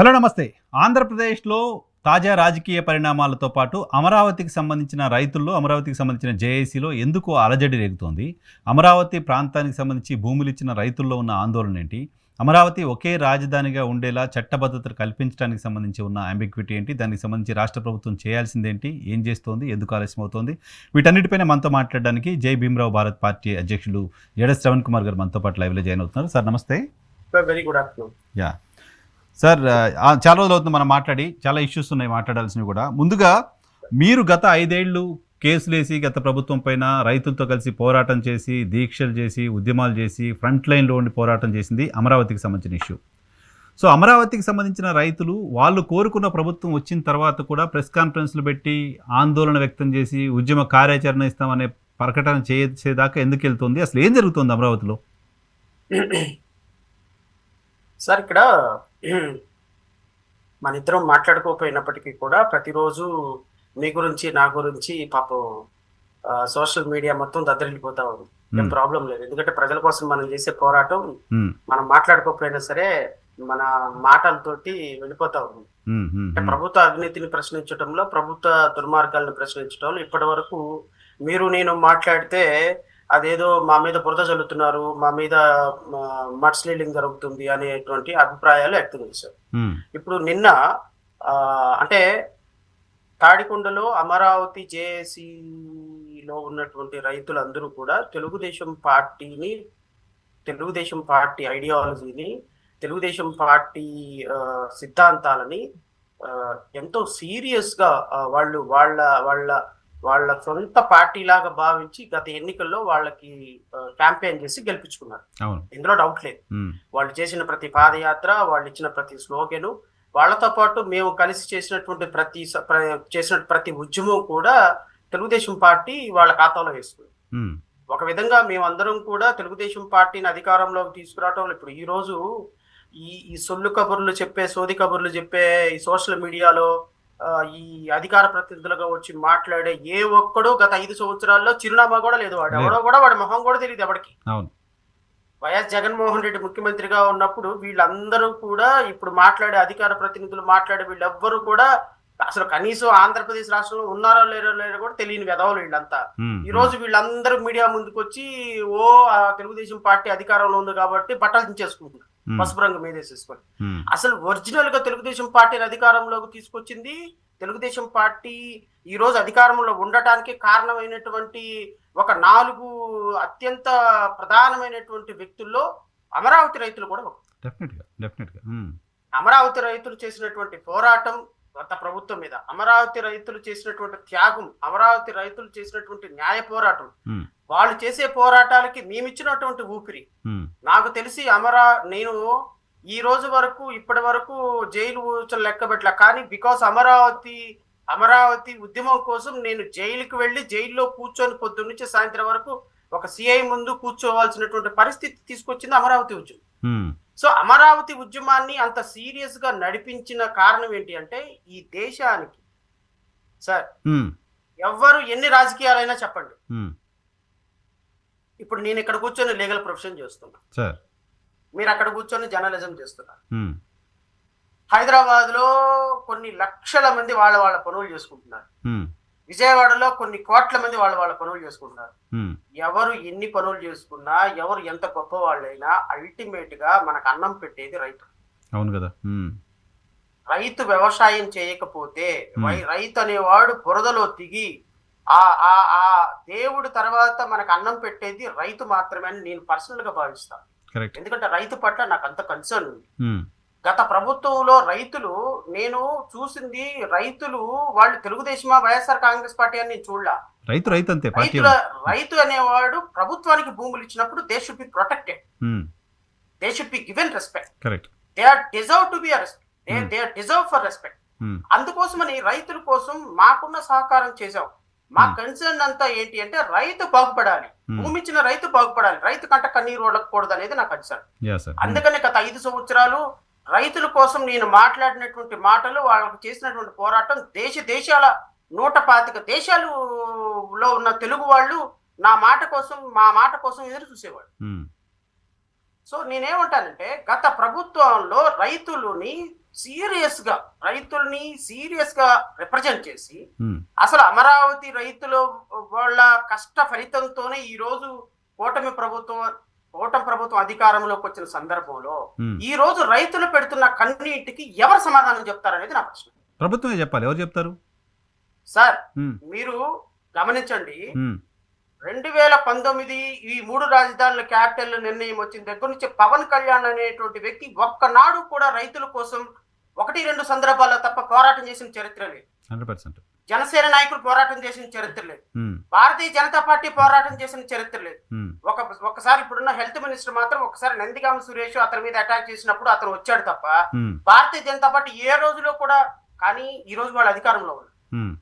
Hello నమస్తే. ఆంధ్రప్రదేశ్లో తాజా రాజకీయ పరిణామాలతో పాటు అమరావతికి సంబంధించిన రైతుల్లో, అమరావతికి సంబంధించిన జేఏసీలో ఎందుకు అలజడి రేగుతోంది? అమరావతి ప్రాంతానికి సంబంధించి భూములు ఇచ్చిన రైతుల్లో ఉన్న ఆందోళన ఏంటి? అమరావతి ఒకే రాజధానిగా ఉండేలా చట్టబద్ధతను కల్పించడానికి సంబంధించి ఉన్న అంబిగ్విటీ ఏంటి? దానికి సంబంధించి రాష్ట్ర ప్రభుత్వం చేయాల్సిందేంటి? ఏం చేస్తోంది? ఎందుకు ఆలస్యం అవుతోంది? వీటన్నిటిపైన మనతో మాట్లాడడానికి జై భీమరావు భారత్ పార్టీ అధ్యక్షులు ఎడ శ్రవణ్ కుమార్ గారు మనతో పాటు లైవ్లో జాయిన్ అవుతున్నారు. సార్ నమస్తే. Very good afternoon. Yeah sir, చాలా రోజులు అవుతుంది మనం మాట్లాడి, చాలా ఇష్యూస్ ఉన్నాయి మాట్లాడాల్సినవి కూడా. ముందుగా మీరు గత 5 ఏళ్ళు కేసులేసి గత ప్రభుత్వం పైన రైతులతో కలిసి పోరాటం చేసి, దీక్షలు చేసి, ఉద్యమాలు చేసి, ఫ్రంట్ లైన్లో ఉండి పోరాటం చేసింది అమరావతికి సంబంధించిన ఇష్యూ. సో అమరావతికి సంబంధించిన రైతులు వాళ్ళు కోరుకున్న ప్రభుత్వం వచ్చిన తర్వాత కూడా ప్రెస్ కాన్ఫరెన్స్లు పెట్టి ఆందోళన వ్యక్తం చేసి ఉద్యమ కార్యాచరణ ఇస్తామనే ప్రకటన చేసేదాకా ఎందుకు వెళ్తుంది? అసలు ఏం జరుగుతుంది అమరావతిలో? సార్, ఇక్కడ మన ఇద్దరం మాట్లాడుకోకపోయినప్పటికీ కూడా ప్రతిరోజు మీ గురించి నా గురించి పాపం సోషల్ మీడియా మొత్తం దద్దరిల్లిపోతా ఉంది. ఏం ప్రాబ్లం లేదు, ఎందుకంటే ప్రజల కోసం మనం చేసే పోరాటం మనం మాట్లాడుకోకపోయినా సరే మన మాటలతోటి వెళ్ళిపోతా ఉంది. ప్రభుత్వ అవినీతిని ప్రశ్నించడంలో, ప్రభుత్వ దుర్మార్గాలను ప్రశ్నించడంలో ఇప్పటి వరకు మీరు నేను మాట్లాడితే అదేదో మా మీద బురద చల్లుతున్నారు, మా మీద మడ్ స్లీలింగ్ జరుగుతుంది అనేటువంటి అభిప్రాయాలు వ్యక్తం చేశారు. ఇప్పుడు నిన్న అంటే తాడికొండలో అమరావతి జేఏసీలో ఉన్నటువంటి రైతులందరూ కూడా తెలుగుదేశం పార్టీ ఐడియాలజీని, తెలుగుదేశం పార్టీ సిద్ధాంతాలని ఎంతో సీరియస్ గా వాళ్ళు వాళ్ళ సొంత పార్టీ లాగా భావించి గత ఎన్నికల్లో వాళ్ళకి క్యాంపెయిన్ చేసి గెలిపించుకున్నారు. ఇందులో డౌట్ లేదు. వాళ్ళు చేసిన ప్రతి పాదయాత్ర, వాళ్ళు ఇచ్చిన ప్రతి స్లోగను, వాళ్ళతో పాటు మేము కలిసి చేసినటువంటి ప్రతి ఉద్యమం కూడా తెలుగుదేశం పార్టీ వాళ్ళ ఖాతాలో వేసుకుంది. ఒక విధంగా మేమందరం కూడా తెలుగుదేశం పార్టీని అధికారంలోకి తీసుకురావటం. ఇప్పుడు ఈ రోజు ఈ సొల్లు కబుర్లు చెప్పే, సోది కబుర్లు చెప్పే ఈ సోషల్ మీడియాలో ఈ అధికార ప్రతినిధులుగా వచ్చి మాట్లాడే ఏ ఒక్కడో గత 5 సంవత్సరాల్లో చిరునామా కూడా లేదు. వాడి మొహం కూడా తెలియదు ఎవరికి. వైఎస్ జగన్మోహన్ రెడ్డి ముఖ్యమంత్రిగా ఉన్నప్పుడు వీళ్ళందరూ కూడా ఇప్పుడు మాట్లాడే అధికార ప్రతినిధులు మాట్లాడే వీళ్ళెవ్వరూ కూడా అసలు కనీసం ఆంధ్రప్రదేశ్ రాష్ట్రంలో ఉన్నారో లేరో కూడా తెలియని వెధవలు వీళ్ళంతా. ఈ రోజు వీళ్ళందరూ మీడియా ముందుకు వచ్చి తెలుగుదేశం పార్టీ అధికారంలో ఉంది కాబట్టి బట్టలు దించేసుకుంటున్నారు, పసుపు రంగు మీదేసేసుకొని. అసలు ఒరిజినల్ గా తెలుగుదేశం పార్టీని అధికారంలోకి తీసుకొచ్చింది తెలుగుదేశం పార్టీ. ఈ రోజు అధికారంలో ఉండటానికి కారణమైనటువంటి ఒక 4 అత్యంత ప్రధానమైనటువంటి వ్యక్తుల్లో అమరావతి రైతులు కూడా అమరావతి రైతులు చేసినటువంటి పోరాటం గత ప్రభుత్వం మీద, అమరావతి రైతులు చేసినటువంటి త్యాగం, అమరావతి రైతులు చేసినటువంటి న్యాయ పోరాటం, వాళ్ళు చేసే పోరాటాలకి మేమిచ్చినటువంటి ఊపిరి. నాకు తెలిసి నేను ఈ రోజు వరకు ఇప్పటి వరకు జైలు లెక్క పెట్టలే, కానీ బికాస్ అమరావతి ఉద్యమం కోసం నేను జైలుకి వెళ్ళి జైల్లో కూర్చొని పొద్దున్న నుంచి సాయంత్రం వరకు ఒక సిఐ ముందు కూర్చోవాల్సినటువంటి పరిస్థితి తీసుకొచ్చింది అమరావతి ఉద్యమం. సో అమరావతి ఉద్యమాన్ని అంత సీరియస్ గా నడిపించిన కారణం ఏంటి అంటే, ఈ దేశానికి సార్ ఎవ్వరు ఎన్ని రాజకీయాలైనా చెప్పండి, ఇప్పుడు నేను ఇక్కడ కూర్చొని లీగల్ ప్రొఫెషన్ చేస్తున్నా, మీరు అక్కడ కూర్చొని జర్నలిజం చేస్తున్నారు. హైదరాబాద్ లో కొన్ని లక్షల మంది వాళ్ళ పనులు చేసుకుంటున్నారు, విజయవాడలో కొన్ని కోట్ల మంది వాళ్ళ పనులు చేసుకుంటున్నారు. ఎవరు ఎన్ని పనులు చేసుకున్నా, ఎవరు ఎంత గొప్ప వాళ్ళైనా అల్టిమేట్ గా మనకు అన్నం పెట్టేది రైతు. అవును కదా. రైతు వ్యవసాయం చేయకపోతే, రైతు అనేవాడు బురదలో దిగి ఆ దేవుడు తర్వాత మనకు అన్నం పెట్టేది రైతు మాత్రమే అని నేను పర్సనల్ గా భావిస్తాను. ఎందుకంటే రైతు పట్ల నాకు అంత కన్సర్న్ ఉంది. గత ప్రభుత్వంలో నేను చూసింది రైతులు వాళ్ళు తెలుగుదేశమా వైఎస్ఆర్ కాంగ్రెస్ పార్టీ అని నేను చూడలా. రైతు అనేవాడు ప్రభుత్వానికి భూములు ఇచ్చినప్పుడు they should be protected, they should be given respect, they are deserve to be respect, they are deserve for respect. అందుకోసమని రైతుల కోసం మాకున్న సహకారం చేశాం. మా కన్సర్న్ అంతా ఏంటి అంటే రైతు బాగుపడాలి, భూమి ఇచ్చిన రైతు బాగుపడాలి, రైతు కంట కన్నీరు వడకూడదు అనేది నా కన్సర్న్. అందుకని గత 5 సంవత్సరాలు రైతుల కోసం నేను మాట్లాడినటువంటి మాటలు, వాళ్ళకి చేసినటువంటి పోరాటం దేశాల 125 దేశాలలో ఉన్న తెలుగు వాళ్ళు మా మాట కోసం ఎదురు చూసేవాళ్ళు. సో నేనేమంటానంటే గత ప్రభుత్వంలో రైతుల్ని సీరియస్ గా రిప్రజెంట్ చేసి ఉమ్, అసలు అమరావతి రైతుల వాళ్ళ కష్ట ఫలితంతోనే ఈ రోజు కూటమి ప్రభుత్వం అధికారంలోకి వచ్చిన సందర్భంలో ఉమ్. ఈ రోజు రైతులు పెడుతున్న కన్నీటికి ఎవరు సమాధానం చెప్తారనేది నా ప్రశ్న. ప్రభుత్వమే చెప్పాలి, ఎవరు చెప్తారు? సార్ ఉమ్, మీరు గమనించండి, ఉమ్, 2019 ఈ 3 రాజధానుల క్యాపిటల్ నిర్ణయం వచ్చిన దగ్గర నుంచి పవన్ కళ్యాణ్ అనేటువంటి వ్యక్తి ఒక్కనాడు కూడా రైతుల కోసం 1-2 సందర్భాల్లో తప్ప పోరాటం చేసిన చరిత్ర లేదు. 100%. జనసేన నాయకులు పోరాటం చేసిన చరిత్ర లేదు. ఉమ్, భారతీయ జనతా పార్టీ పోరాటం చేసిన చరిత్ర లేదు. ఉమ్, ఒకసారి ఇప్పుడున్న హెల్త్ మినిస్టర్ మాత్రం ఒకసారి నందిగామ సురేష్ అతని మీద అటాక్ చేసినప్పుడు అతను వచ్చాడు తప్ప ఉమ్, భారతీయ జనతా పార్టీ ఏ రోజులో కూడా. కానీ ఈ రోజు వాళ్ళు అధికారంలో ఉన్నారు. ఉమ్,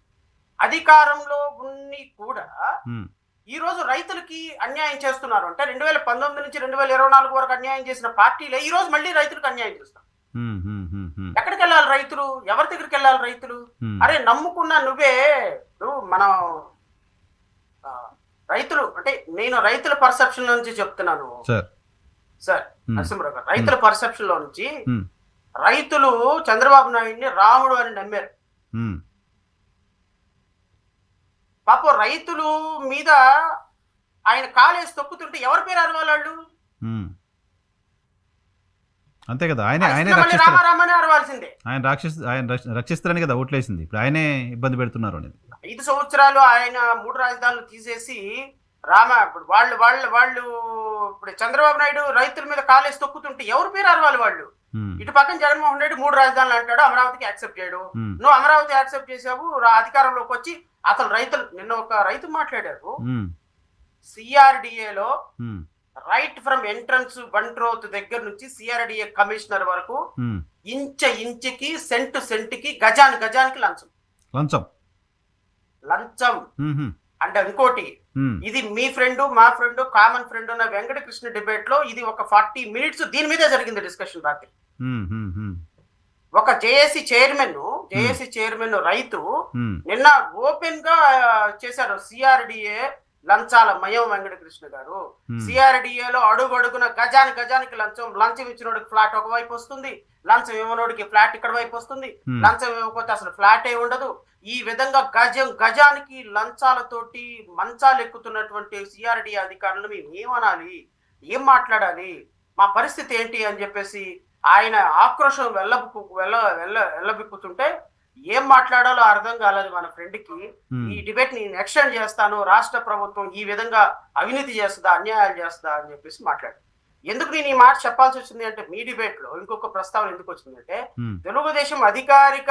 అధికారంలో ఉన్ని కూడా ఉమ్, ఈ రోజు రైతులకి అన్యాయం చేస్తున్నారు అంటే 2019 నుంచి 2024 వరకు అన్యాయం చేసిన పార్టీలే ఈ రోజు మళ్ళీ రైతులకు అన్యాయం చేస్తారు. ఉమ్, ఉమ్, ఉమ్, ఉమ్, ఎక్కడికి వెళ్ళాలి రైతులు? ఎవరి దగ్గరికి వెళ్ళాలి రైతులు? ఉమ్. అరే నమ్ముకున్న నువ్వే మనం రైతులు అంటే నేను రైతుల పర్సెప్షన్ నుంచి చెప్తున్నాను సార్ నరసింహరావు గారు. రైతుల పర్సెప్షన్ లో నుంచి రైతులు చంద్రబాబు నాయుడిని రాముడు అని నమ్మారు. పాపం రైతులు మీద ఆయన కాలేసి తొక్కుతుంటే ఎవరి పేరు అరవాలి వాళ్ళు? అంతే కదా, ఆయనే రామారామని అరవాల్సిందే. ఆయన రక్షిస్తారని కదా ఓట్లేసింది. ఇప్పుడు ఆయనే ఇబ్బంది పెడుతున్నారు అనేది. 5 సంవత్సరాలు ఆయన 3 రాజధానులు తీసేసి ఇప్పుడు వాళ్ళు ఇప్పుడు చంద్రబాబు నాయుడు రైతుల మీద కాలేసి తొక్కుతుంటే ఎవరి పేరు అరవాలి వాళ్ళు? ఇటు పక్కన జగన్మోహన్ రెడ్డి 3 రాజధానులు అంటాడు, అమరావతికి యాక్సెప్ట్ చేయడు. నువ్వు అమరావతి యాక్సెప్ట్ చేసావు, అధికారంలోకి వచ్చి అసలు రైతులు నిన్న ఒక రైతు మాట్లాడారు. సిఆర్డిఏలో రైట్ ఫ్రమ్ ఎంట్రన్స్ బంట్రోత్ దగ్గర నుంచి సిఆర్డిఏ కమిషనర్ వరకు ఇంచుకి సెంటుకి గజానికి లంచం అంటే ఇంకోటి, ఇది మీ ఫ్రెండ్ మా ఫ్రెండ్ కామన్ ఫ్రెండ్ ఉన్న వెంకటకృష్ణ డిబేట్ లో ఇది ఒక 40 మినిట్స్ దీని మీదే జరిగింది డిస్కషన్ రాత్రి. ఒక జేఏసీ చైర్మన్ రైతు నిన్న ఓపెన్ గా చేశారు సిఆర్డిఏ లంచాల మయం వెంకటకృష్ణ గారు. సిఆర్డిఏలో అడుగున గజానికి లంచం ఇచ్చినోడికి ఫ్లాట్ ఒకవైపు వస్తుంది, లంచం ఇవ్వనోడికి ఫ్లాట్ ఇక్కడ వైపు వస్తుంది, లంచం ఇవ్వకపోతే అసలు ఫ్లాటే ఉండదు. ఈ విధంగా గజానికి లంచాలతోటి మంచాలు ఎక్కుతున్నటువంటి సిఆర్డిఏ అధికారులను మేము ఏమనాలి, ఏం మాట్లాడాలి, మా పరిస్థితి ఏంటి అని చెప్పేసి ఆయన ఆక్రోశం వెళ్ళబిక్కుతుంటే ఏం మాట్లాడాలో అర్థం కాలేదు మన ఫ్రెండ్ కి. ఈ డిబేట్ నేను ఎక్స్టెండ్ చేస్తాను, రాష్ట్ర ప్రభుత్వం ఈ విధంగా అవినీతి చేస్తుందా, అన్యాయాలు చేస్తుందా అని చెప్పేసి మాట్లాడు. ఎందుకు నేను ఈ మాట చెప్పాల్సి వచ్చింది అంటే, మీ డిబేట్ లో ఇంకొక ప్రస్తావన ఎందుకు వచ్చిందంటే, తెలుగుదేశం అధికారిక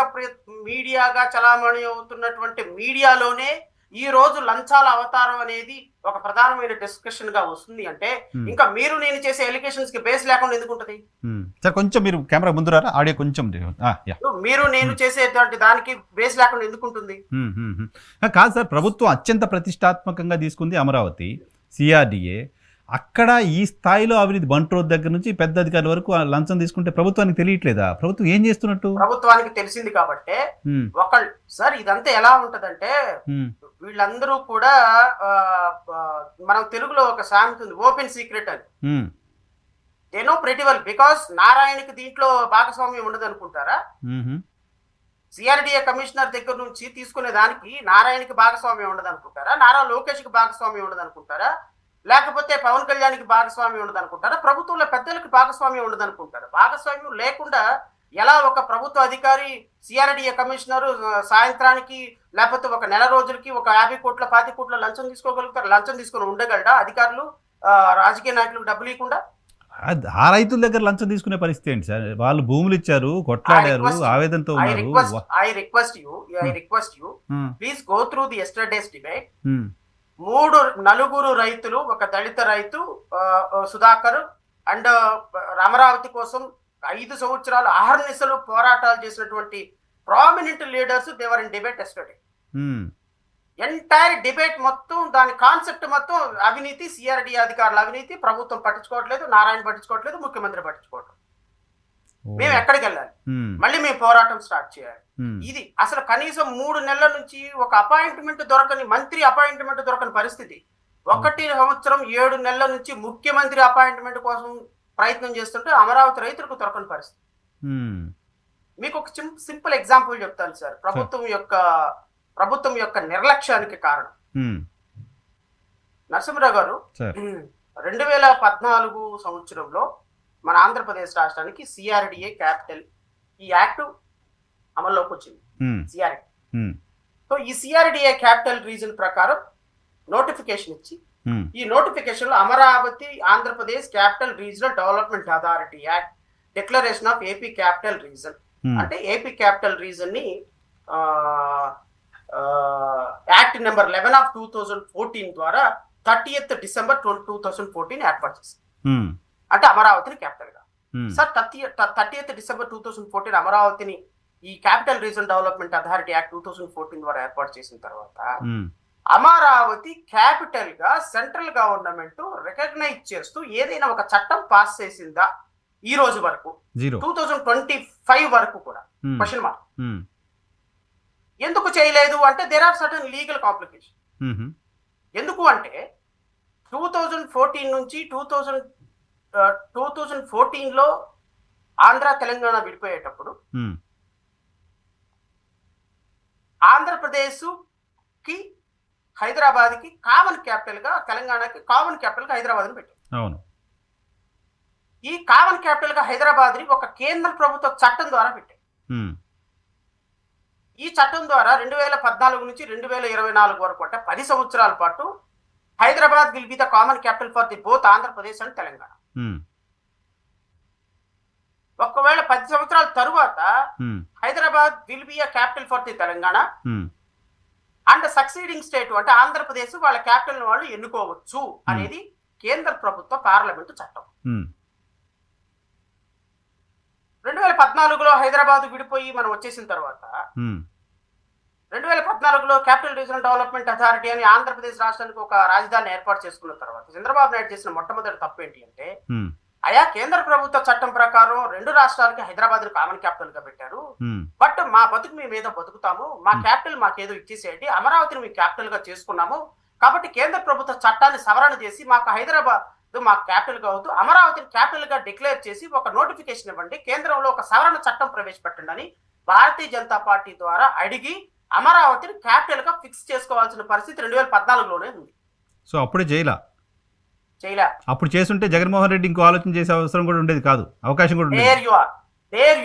మీడియాగా చలామణి అవుతున్నటువంటి మీడియాలోనే ఈ రోజు లంచాల అవతారం అనేది ఒక ప్రధానమైన డిస్కషన్ గా వస్తుంది అంటే, ఇంకా మీరు నేను చేసే ఎలిగేషన్స్ కి బేస్ లేకుండా ఎందుకు ఉంటది? సార్ కొంచెం మీరు కెమెరా ముందు రారా, ఆడియో కొంచెం. మీరు నేను చేసేటువంటి దానికి బేస్ లేకుండా ఎందుకు ఉంటుంది? కాదు సార్, ప్రభుత్వం అత్యంత ప్రతిష్టాత్మకంగా తీసుకుంది అమరావతి, సిఆర్డిఏ. అక్కడ ఈ స్థాయిలో అవినీతి బంట్రోత్ దగ్గర నుంచి పెద్ద అధికారుల వరకు లంచం తీసుకుంటే ప్రభుత్వానికి తెలియట్లేదా? ప్రభుత్వం ఏం చేస్తున్నట్టు? ప్రభుత్వానికి తెలిసింది కాబట్టి ఒకళ్ళు సార్ ఇదంతా ఎలా ఉంటదంటే, వీళ్ళందరూ కూడా మనం తెలుగులో ఒక సామెత ఉంది, ఓపెన్ సీక్రెట్ అని. They know pretty well, because నారాయణకి దీంట్లో భాగస్వామ్యం ఉండదు అనుకుంటారా? సిఆర్డిఏ కమిషనర్ దగ్గర నుంచి తీసుకునే దానికి నారాయణకి భాగస్వామ్యం ఉండదు అనుకుంటారా? నారా లోకేష్ కి భాగస్వామ్యం ఉండదు అనుకుంటారా? లేకపోతే పవన్ కళ్యాణ్కి భాగస్వామ్యం ఉండదు అనుకుంటారా? ప్రభుత్వంలో పెద్దలకి భాగస్వామ్యం ఉండదు అనుకుంటారా? భాగస్వామ్యం లేకుండా ఎలా ఒక ప్రభుత్వ అధికారి సిఆర్డిఏ కమిషనర్ సాయంత్రానికి లేకపోతే ఒక నెల రోజులకి ఒక 50 కోట్ల 20 కోట్ల లంచం తీసుకోగలుగుతారు? లంచం తీసుకొని ఉండగలడా అధికారులు, రాజకీయ నాయకులకు డబ్బులు ఇవ్వకుండా? ఆ రైతుల దగ్గర లంచం తీసుకునే పరిస్థితి ఏంటి సార్? వాళ్ళు భూములు ఇచ్చారు, కొట్లాడారు, ఆవేదనతో ఉన్నారు. I request you please go through the yesterday's debate. 4 రైతులు, ఒక దళిత రైతు సుధాకర్ అండ్ అమరావతి కోసం 5 సంవత్సరాలు అహర్నిశలు పోరాటాలు చేసినటువంటి prominent leaders they were in debate yesterday. Entire debate మొత్తం దాని కాన్సెప్ట్ మొత్తం అవినీతి, సిఆర్డిఏ అధికారుల అవినీతి, ప్రభుత్వం పట్టించుకోవట్లేదు, నారాయణ పట్టించుకోవట్లేదు, ముఖ్యమంత్రి పట్టించుకోవట్లేదు. మేము ఎక్కడికి వెళ్ళాలి? మళ్ళీ మేము పోరాటం స్టార్ట్ చేయాలి. ఇది అసలు కనీసం 3 నెలల నుంచి ఒక అపాయింట్మెంట్ దొరకని మంత్రి అపాయింట్మెంట్ దొరకని పరిస్థితి. 1 సంవత్సరం 7 నెలల నుంచి ముఖ్యమంత్రి అపాయింట్మెంట్ కోసం ప్రయత్నం చేస్తుంటే అమరావతి రైతులకు దొరకని పరిస్థితి. మీకు ఒక సింపుల్ ఎగ్జాంపుల్ చెప్తాను సార్, ప్రభుత్వం యొక్క నిర్లక్ష్యానికి కారణం. నరసింహరావు గారు 2014 సంవత్సరంలో మన ఆంధ్రప్రదేశ్ రాష్ట్రానికి సిఆర్డిఏ క్యాపిటల్ ఈ యాక్ట్ అమల్లోకి వచ్చింది. సిఆర్డి సో ఈ సిఆర్డిఏ క్యాపిటల్ రీజన్ ప్రకారం నోటిఫికేషన్ ఇచ్చి, ఈ నోటిఫికేషన్ లో Amaravati Andhra Pradesh capital regional development authority act declaration of AP capital region అంటే ఏపీ క్యాపిటల్ రీజన్ ని యాక్ట్ నెంబర్ 11 ఆఫ్ 2014 ద్వారా 30th డిసెంబర్ 2014 ఏర్పాటు చేసింది. అంటే అమరావతిని క్యాపిటల్ గా. సార్ 30th డిసెంబర్ 2014 అమరావతిని ఈ capital region development authority act 2014 ద్వారా ఏర్పాటు చేసిన తర్వాత అమరావతి క్యాపిటల్ గా సెంట్రల్ గవర్నమెంట్ రికగ్నైజ్ చేస్తూ ఏదైనా ఒక చట్టం పాస్ చేసిందా ఈ రోజు వరకు? 2025 వరకు కూడా క్వశ్చన్ మార్క్. ఎందుకు చేయలేదు అంటే there are certain legal complication. ఎందుకు అంటే 2014 నుంచి 2014లో ఆంధ్ర తెలంగాణ విడిపోయేటప్పుడు ఆంధ్రప్రదేశ్ కి హైదరాబాద్ కి కామన్ క్యాపిటల్ గా, తెలంగాణకి కామన్ క్యాపిటల్ గా హైదరాబాద్ పెట్టారు. అవును. ఈ కామన్ క్యాపిటల్ గా హైదరాబాద్ ని ఒక కేంద్ర ప్రభుత్వ చట్టం ద్వారా పెట్టారు. ఈ చట్టం ద్వారా 2014 నుంచి 2024 వరకు అంటే 10 సంవత్సరాల పాటు Hyderabad will be the common capital for the both Andhra Pradesh and Telangana. ఒకవేళ 10 సంవత్సరాల తరువాత Hyderabad will be a capital for the Telangana and succeeding state అంటే ఆంధ్రప్రదేశ్ వాళ్ళ క్యాపిటల్ వాళ్ళు ఎన్నుకోవచ్చు అనేది కేంద్ర ప్రభుత్వ పార్లమెంటు చట్టం. 2014లో హైదరాబాద్ విడిపోయి మనం వచ్చేసిన తర్వాత 2014లో క్యాపిటల్ రీజనల్ డెవలప్మెంట్ అథారిటీ అని ఆంధ్రప్రదేశ్ రాష్ట్రానికి ఒక రాజధాని ఏర్పాటు చేసుకున్న తర్వాత చంద్రబాబు నాయుడు చేసిన మొట్టమొదటి తప్పు ఏంటి అంటే, అయా కేంద్ర ప్రభుత్వ చట్టం ప్రకారం 2 రాష్ట్రాలకి హైదరాబాద్ కామన్ క్యాపిటల్ గా పెట్టారు, బట్ మా బతుకు మేము ఏదో బతుకుతాము, మా క్యాపిటల్ మాకేదో ఇచ్చేసేయండి, అమరావతిని మేము క్యాపిటల్ గా చేసుకున్నాము, కాబట్టి కేంద్ర ప్రభుత్వ చట్టాన్ని సవరణ చేసి మాకు హైదరాబాద్ మాకు క్యాపిటల్ గా అవుతూ అమరావతిని క్యాపిటల్ గా డిక్లేర్ చేసి ఒక నోటిఫికేషన్ ఇవ్వండి, కేంద్రంలో ఒక సవరణ చట్టం ప్రవేశపెట్టండి అని భారతీయ జనతా పార్టీ ద్వారా అడిగి అమరావతిని క్యాపిటల్ గా ఫిక్స్ చేసుకోవాల్సిన పరిస్థితి 2014లోనే ఉంది. సో అప్పుడే చేయలా. అప్పుడు చేస్తుంటే జగన్మోహన్ రెడ్డి ఇంకో ఆలోచన చేసే అవసరం కూడా ఉండేది కాదు, అవకాశం కూడా ఉండేది. There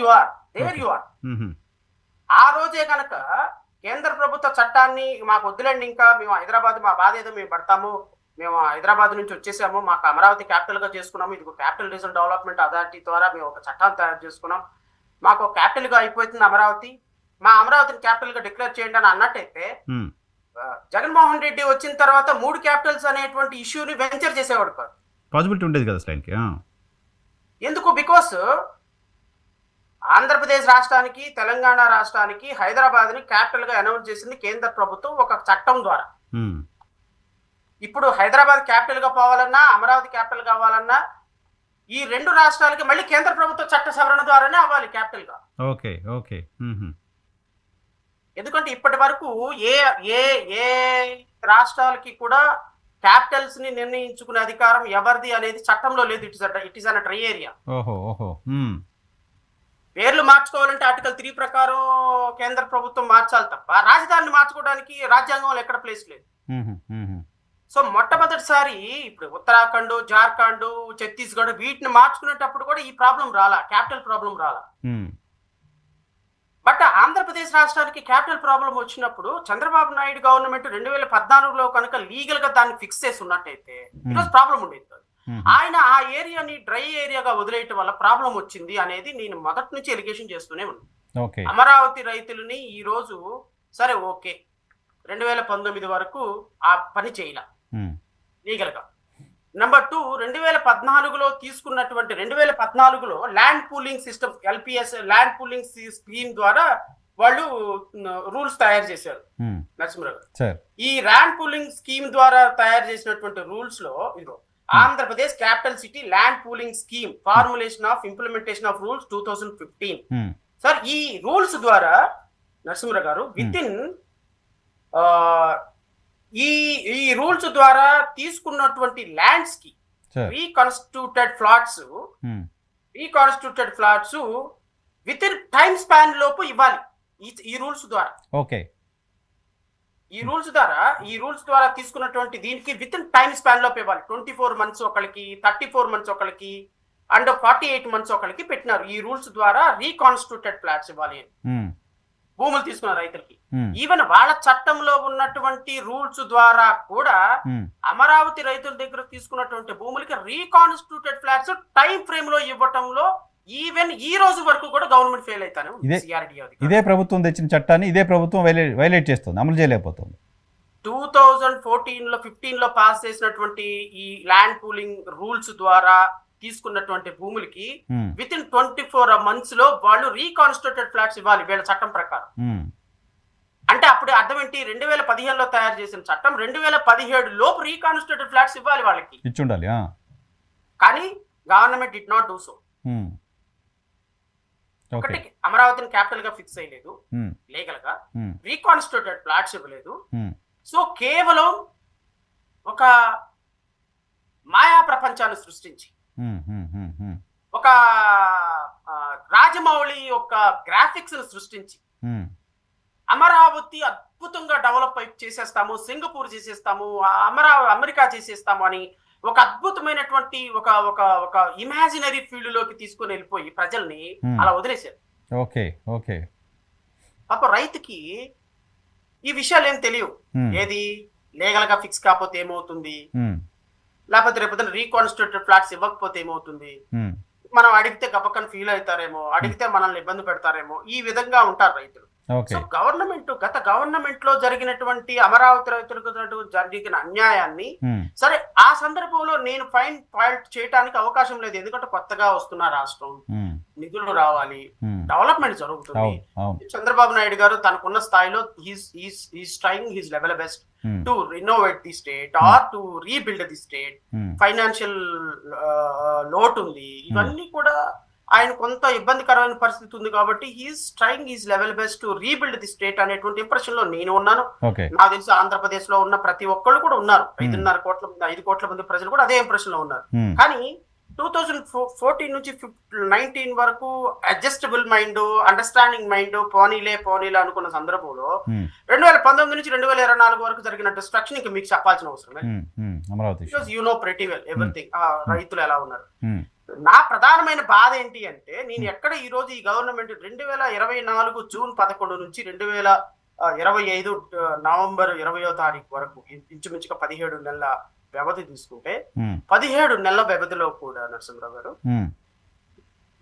you are. ఆ రోజే కనుక కేంద్ర ప్రభుత్వ చట్టాన్ని మాకు వద్దులేండి, ఇంకా మేము హైదరాబాద్ మా బాధ ఏదో మేము పడతాము, మేము హైదరాబాద్ నుంచి వచ్చేసాము, మాకు అమరావతి క్యాపిటల్ గా చేసుకున్నాము, ఇది క్యాపిటల్ రీజనల్ డెవలప్మెంట్ అథారిటీ ద్వారా మేము ఒక చట్టాన్ని తయారు చేసుకున్నాం, మాకు క్యాపిటల్ గా అయిపోతుంది అమరావతి, మా అమరావతిని క్యాపిటల్ గా డిక్లేర్ చేయండి అని అన్నట్టయితే జగన్మోహన్ రెడ్డి వచ్చిన తర్వాత 3 క్యాపిటల్స్ అనేటువంటి ఇష్యూని వెంచర్ చేసేవాడు కాదు. పాసిబిలిటీ ఉండేది కదా అసలు. ఎందుకు? బికాస్ ఆంధ్రప్రదేశ్ రాష్ట్రానికి తెలంగాణ రాష్ట్రానికి హైదరాబాద్ ని క్యాపిటల్ గా అనౌన్స్ చేసింది కేంద్ర ప్రభుత్వం ఒక చట్టం ద్వారా. ఇప్పుడు హైదరాబాద్ క్యాపిటల్ గా పోవాలన్నా అమరావతి క్యాపిటల్ కావాలన్నా ఈ 2 రాష్ట్రాలకి మళ్ళీ కేంద్ర ప్రభుత్వ చట్ట సవరణ ద్వారానే అవ్వాలి క్యాపిటల్ గా. ఓకే. ఎందుకంటే ఇప్పటి వరకు ఏ రాష్ట్రాలకి కూడా క్యాపిటల్స్ ని నిర్ణయించుకునే అధికారం ఎవరిది అనేది చట్టంలో లేదు. It is and dry area. పేర్లు మార్చుకోవాలంటే ఆర్టికల్ 3 ప్రకారం కేంద్ర ప్రభుత్వం మార్చాలి తప్ప రాజధానిని మార్చుకోవడానికి రాజ్యాంగంలో ఎక్కడ ప్లేస్ లేదు. సో మొట్టమొదటిసారి ఇప్పుడు ఉత్తరాఖండ్, జార్ఖండ్, ఛత్తీస్గఢ్ వీటిని మార్చుకునేటప్పుడు కూడా ఈ ప్రాబ్లం రాలా, క్యాపిటల్ ప్రాబ్లం రాలా. బట్ ఆంధ్రప్రదేశ్ రాష్ట్రానికి క్యాపిటల్ ప్రాబ్లం వచ్చినప్పుడు చంద్రబాబు నాయుడు గవర్నమెంట్ 2014లో కనుక లీగల్ గా దాన్ని ఫిక్స్ చేసి ఉన్నట్టయితే ఈరోజు ప్రాబ్లం ఉండేది కాదు. ఆయన ఆ ఏరియాని డ్రై ఏరియాగా వదిలేయటం వల్ల ప్రాబ్లం వచ్చింది అనేది నేను మొదటి నుంచి ఎలిగేషన్ చేస్తూనే ఉన్నాను. అమరావతి రైతులని ఈ రోజు సరే ఓకే 2019 వరకు ఆ పని చేయలే లీగల్ గా. నెంబర్ 2, 2014లో తీసుకున్నటువంటి 2014లో land pooling system LPS land pooling scheme ద్వారా వాళ్ళు రూల్స్ తయారు చేశారు నరసింహరావు గారు. ఈ ల్యాండ్ పూలింగ్ స్కీమ్ ద్వారా తయారు చేసినటువంటి రూల్స్ లో ఇదిగో Andhra Pradesh capital city land pooling scheme formulation of implementation of rules 2015. Sir ఈ రూల్స్ ద్వారా నరసింహరావు గారు విత్ ఇన్ ఈ రూల్స్ ద్వారా తీసుకున్నటువంటి ల్యాండ్స్ కి Sure. Reconstituted flats with in time span లోపు ఇవ్వాలి ఈ రూల్స్ ద్వారా. ఓకే. ఈ రూల్స్ ద్వారా తీసుకున్నటువంటి దీనికి విత్ ఇన్ టైం స్పాన్ లోపు ఇవ్వాలి. 24 months ఒకళ్ళకి, 34 months ఒకళ్ళకి, అండ్ 48 months ఒకళ్ళకి పెట్టినారు. ఈ రూల్స్ ద్వారా రీకాన్స్టిట్యూటెడ్ ఫ్లాట్స్ ఇవ్వాలి అని భూములు తీసుకున్న రైతులకి. ఈవెన్ వాళ్ళ చట్టంలో ఉన్నటువంటి రూల్స్ ద్వారా కూడా అమరావతి రైతుల దగ్గర తీసుకున్నటువంటి భూములకి రీకాన్స్టిట్యూటెడ్ ఫ్లాట్స్ టైం ఫ్రేమ్ లో ఇవ్వటంలో ఈవెన్ ఈ రోజు వరకు కూడా గవర్నమెంట్ ఫెయిల్ అవుతాను. ఇదే ప్రభుత్వం తెచ్చిన చట్టాన్ని ఇదే ప్రభుత్వం వైలేట్ చేస్తుంది, అమలు చేయలేకపోతుంది. 2015లో పాస్ చేసినటువంటి ఈ ల్యాండ్ పూలింగ్ రూల్స్ ద్వారా తీసుకున్నటువంటి భూములకి విత్ ఇన్ 24 months లో వాళ్ళు రీకాన్స్టిట్యూటెడ్ ఫ్లాట్స్ ఇవ్వాలి వీళ్ళ చట్టం ప్రకారం. అంటే అప్పుడు అర్థం ఏంటి, 2015లో తయారు చేసిన చట్టం 2017 లోపు రీకాన్స్టిట్యూటెడ్ ఫ్లాట్స్ ఇవ్వాలి వాళ్ళకి ఇచ్చుండాలి. కానీ government did not do so. ఒకటి, అమరావతిని క్యాపిటల్ గా ఫిక్స్ అయ్యలేదు లీగల్ గా, రీకాన్స్టిట్యూటెడ్ ఫ్లాట్స్ ఇవ్వలేదు. సో కేవలం ఒక మాయా ప్రపంచాన్ని సృష్టించి ఒక రాజమౌళి యొక్క గ్రాఫిక్స్ సృష్టించి అమరావతి అద్భుతంగా డెవలప్ చేసేస్తాము, సింగపూర్ చేసేస్తాము, అమెరికా చేసేస్తాము అని ఒక అద్భుతమైనటువంటి ఒక ఒక ఒక ఇమాజినరీ ఫీల్డ్ లోకి తీసుకొని వెళ్ళిపోయి ప్రజల్ని అలా వదిలేశారు. Okay okay. పాప రైతుకి ఈ విషయాలు ఏం తెలియవు. ఏది లీగల్ గా ఫిక్స్ కాకపోతే ఏమవుతుంది, లేకపోతే రేపు రీకాన్స్టిట్యూటెడ్ ఫ్లాట్స్ ఇవ్వకపోతే ఏమవుతుంది, మనం అడిగితే గబక్కని ఫీల్ అవుతారేమో, అడిగితే మనల్ని ఇబ్బంది పెడతారేమో, ఈ విధంగా ఉంటారు రైతులు. సో గత గవర్నమెంట్ లో జరిగినటువంటి అమరావతి రైతులకు జరిగిన అన్యాయాన్ని సరే ఆ సందర్భంలో నేను ఫైట్ చేయడానికి అవకాశం లేదు. ఎందుకంటే కొత్తగా వస్తున్న రాష్ట్రం, నిధులు రావాలి, డెవలప్మెంట్ జరుగుతుంది. చంద్రబాబు నాయుడు గారు తనకున్న స్థాయిలో he's trying his level best to renovate the state or to rebuild the state. Financial లోటు ఉంది, ఇవన్నీ కూడా ఆయన కొంత ఇబ్బందికరమైన పరిస్థితి ఉంది కాబట్టి he's trying his level best to rebuild the state అనేటువంటి ఇంప్రెషన్ లో నేను ఉన్నాను. నాకు తెలిసి ఆంధ్రప్రదేశ్ లో ఉన్న ప్రతి ఒక్కళ్ళు కూడా ఉన్నారు. 5 కోట్ల మంది ప్రజలు కూడా అదే ఇంప్రెషన్ లో ఉన్నారు. కానీ 2014 నుంచి 19 వరకు అడ్జస్టబుల్ మైండ్, అండర్స్టాండింగ్ మైండ్, పోనీలే అనుకున్న సందర్భంలో 2019 నుంచి 2024 వరకు జరిగిన డిస్ట్రక్షన్ ఇంకా మీకు చెప్పాల్సిన అవసరం you know pretty well everything. రైతులు ఎలా ఉన్నారు. నా ప్రధానమైన బాధ ఏంటి అంటే, నేను ఎక్కడ ఈ రోజు ఈ గవర్నమెంట్ 2024 జూన్ 11 నుంచి 2025 నవంబర్ 20వ తారీఖు వరకు ఇంచుమించుగా 17 నెలల వ్యవధి తీసుకుంటే 17 నెలల వ్యవధిలో కూడా నరసింహరావు గారు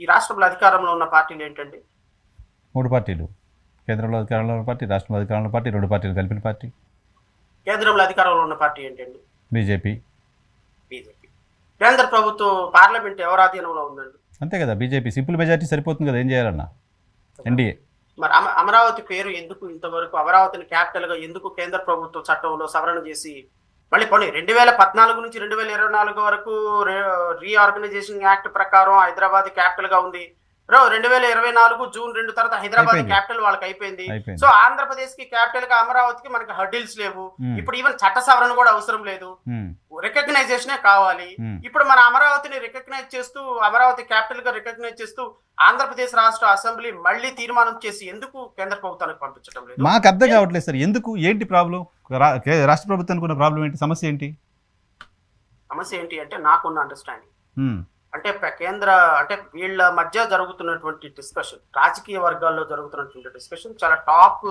ఈ రాష్ట్రంలో అధికారంలో ఉన్న పార్టీలు ఏంటండి? 3 పార్టీలు. కేంద్రంలో అధికారంలో ఉన్న పార్టీ, రాష్ట్రంలో అధికారంలో ఉన్న పార్టీ, 2 పార్టీలు కలిపిన పార్టీ. కేంద్రంలో అధికారంలో ఉన్న పార్టీ ఏంటండి? బీజేపీ. కేంద్ర ప్రభుత్వం పార్లమెంట్ ఎవరి ఆధీనంలో ఉందండి? అంతే కదా, బీజేపీ. సింపుల్ మెజారిటీ సరిపోతుంది కదా, ఏం చేయాలన్నా ఎన్డీఏ. మరి అమరావతి పేరు ఎందుకు ఇంతవరకు, అమరావతిని క్యాపిటల్ గా ఎందుకు కేంద్ర ప్రభుత్వ చట్టంలో సవరణ చేసి మళ్ళీ 2014 నుంచి 2024 వరకు రీఆర్గనైజేషన్ యాక్ట్ ప్రకారం హైదరాబాద్ క్యాపిటల్ గా ఉంది. 2024 జూన్ 2 తర్వాత హైదరాబాద్ క్యాపిటల్ వాళ్ళకి అయిపోయింది. సో ఆంధ్రప్రదేశ్ కి క్యాపిటల్ గా అమరావతికి మనకి హర్డిల్స్ లేవు. ఇప్పుడు ఈవెన్ చట్ట సవరణ కూడా అవసరం లేదు, రికగ్నైజేషనే కావాలి. ఇప్పుడు మన అమరావతిని రికగ్నైజ్ చేస్తూ, అమరావతి క్యాపిటల్ గా రికగ్నైజ్ చేస్తూ ఆంధ్రప్రదేశ్ రాష్ట్ర అసెంబ్లీ మళ్ళీ తీర్మానం చేసి ఎందుకు కేంద్ర ప్రభుత్వానికి పంపించడం లేదు? మాకు అర్థం కావట్లేదు సార్. ఎందుకు, ఏంటి ప్రాబ్లం? రాష్ట్ర ప్రభుత్వానికి ఉన్న ప్రాబ్లం ఏంటి? సమస్య ఏంటి అంటే నాకున్న అండర్స్టాండింగ్ అంటే అంటే వీళ్ళ మధ్య జరుగుతున్నటువంటి డిస్కషన్, రాజకీయ వర్గాల్లో జరుగుతున్నటువంటి డిస్కషన్, చాలా టాప్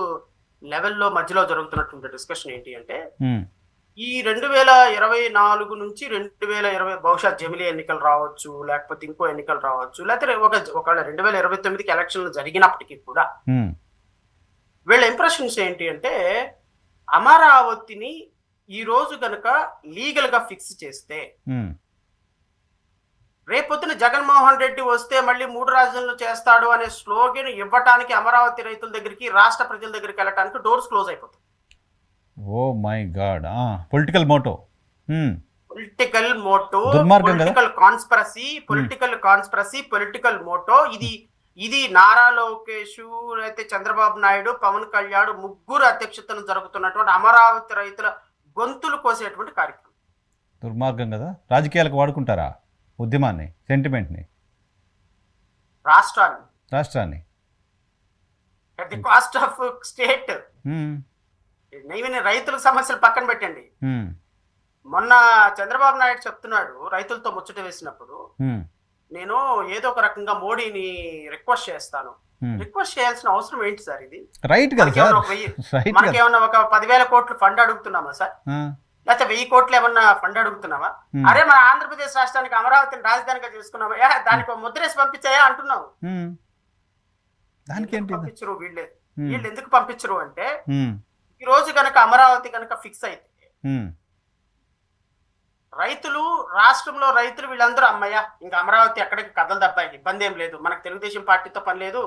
లెవెల్లో మధ్యలో జరుగుతున్నటువంటి డిస్కషన్ ఏంటి అంటే, ఈ 2024 నుంచి 2020 బహుశా జమిలీ ఎన్నికలు రావచ్చు, లేకపోతే ఇంకో ఎన్నికలు రావచ్చు, లేకపోతే ఒకవేళ 2029కి ఎలక్షన్లు జరిగినప్పటికీ కూడా వీళ్ళ ఇంప్రెషన్స్ ఏంటి అంటే, అమరావతిని ఈ రోజు గనక లీగల్ గా ఫిక్స్ చేస్తే రేపొద్దున జగన్మోహన్ రెడ్డి వస్తే మళ్ళీ 3 రాజధానులు చేస్తాడు అనే స్లోగన్ ఇవ్వటానికి అమరావతి రైతుల దగ్గరికి, రాష్ట్ర ప్రజల దగ్గరికి వెళ్ళటానికి డోర్స్ క్లోజ్ అయిపోతాయి. Oh my god. Political motto, political motto ఇది నారా లోకేష్, అయితే చంద్రబాబు నాయుడు, పవన్ కళ్యాణ్ ముగ్గురు అధ్యక్షతను జరుగుతున్నటువంటి అమరావతి రైతుల గొంతులు కోసేటువంటి కార్యక్రమం. దుర్మార్గం కదా. రాజకీయాలకు వాడుకుంటారా ఉద్యమాన్ని, సెంటిమెంట్ని, రాష్ట్రాన్ని at the cost of state. Even రైతుల సమస్యలు పక్కన పెట్టండి. మొన్న చంద్రబాబు నాయుడు చెప్తున్నాడు రైతులతో ముచ్చట వేసినప్పుడు, నేను ఏదో ఒక రకంగా మోడీని రిక్వెస్ట్ చేస్తాను. రిక్వెస్ట్ చేయాల్సిన అవసరం ఏంటి సార్? ఇది రైట్ కదా. మనకేమన్నా ఒక 10,000 కోట్లు ఫండ్ అడుగుతున్నామా సార్? లేకపోతే 1000 కోట్లు ఏమన్నా ఫండ్ అడుగుతున్నామా? అరే మన ఆంధ్రప్రదేశ్ రాష్ట్రానికి అమరావతిని రాజధానిగా చేసుకున్నామా, దానికి ముద్రేసి పంపించాయా అంటున్నావు. పంపించరు వీళ్ళు ఎందుకు పంపించరు అంటే, ఈ రోజు కనుక అమరావతి కనుక ఫిక్స్ అయితే రైతులు, రాష్ట్రంలో రైతులు వీళ్ళందరూ అమ్మయ్య ఇంకా అమరావతి ఎక్కడికి కథలు తప్పాయి, ఇబ్బంది ఏం లేదు, మనకు తెలుగుదేశం పార్టీతో పని లేదు,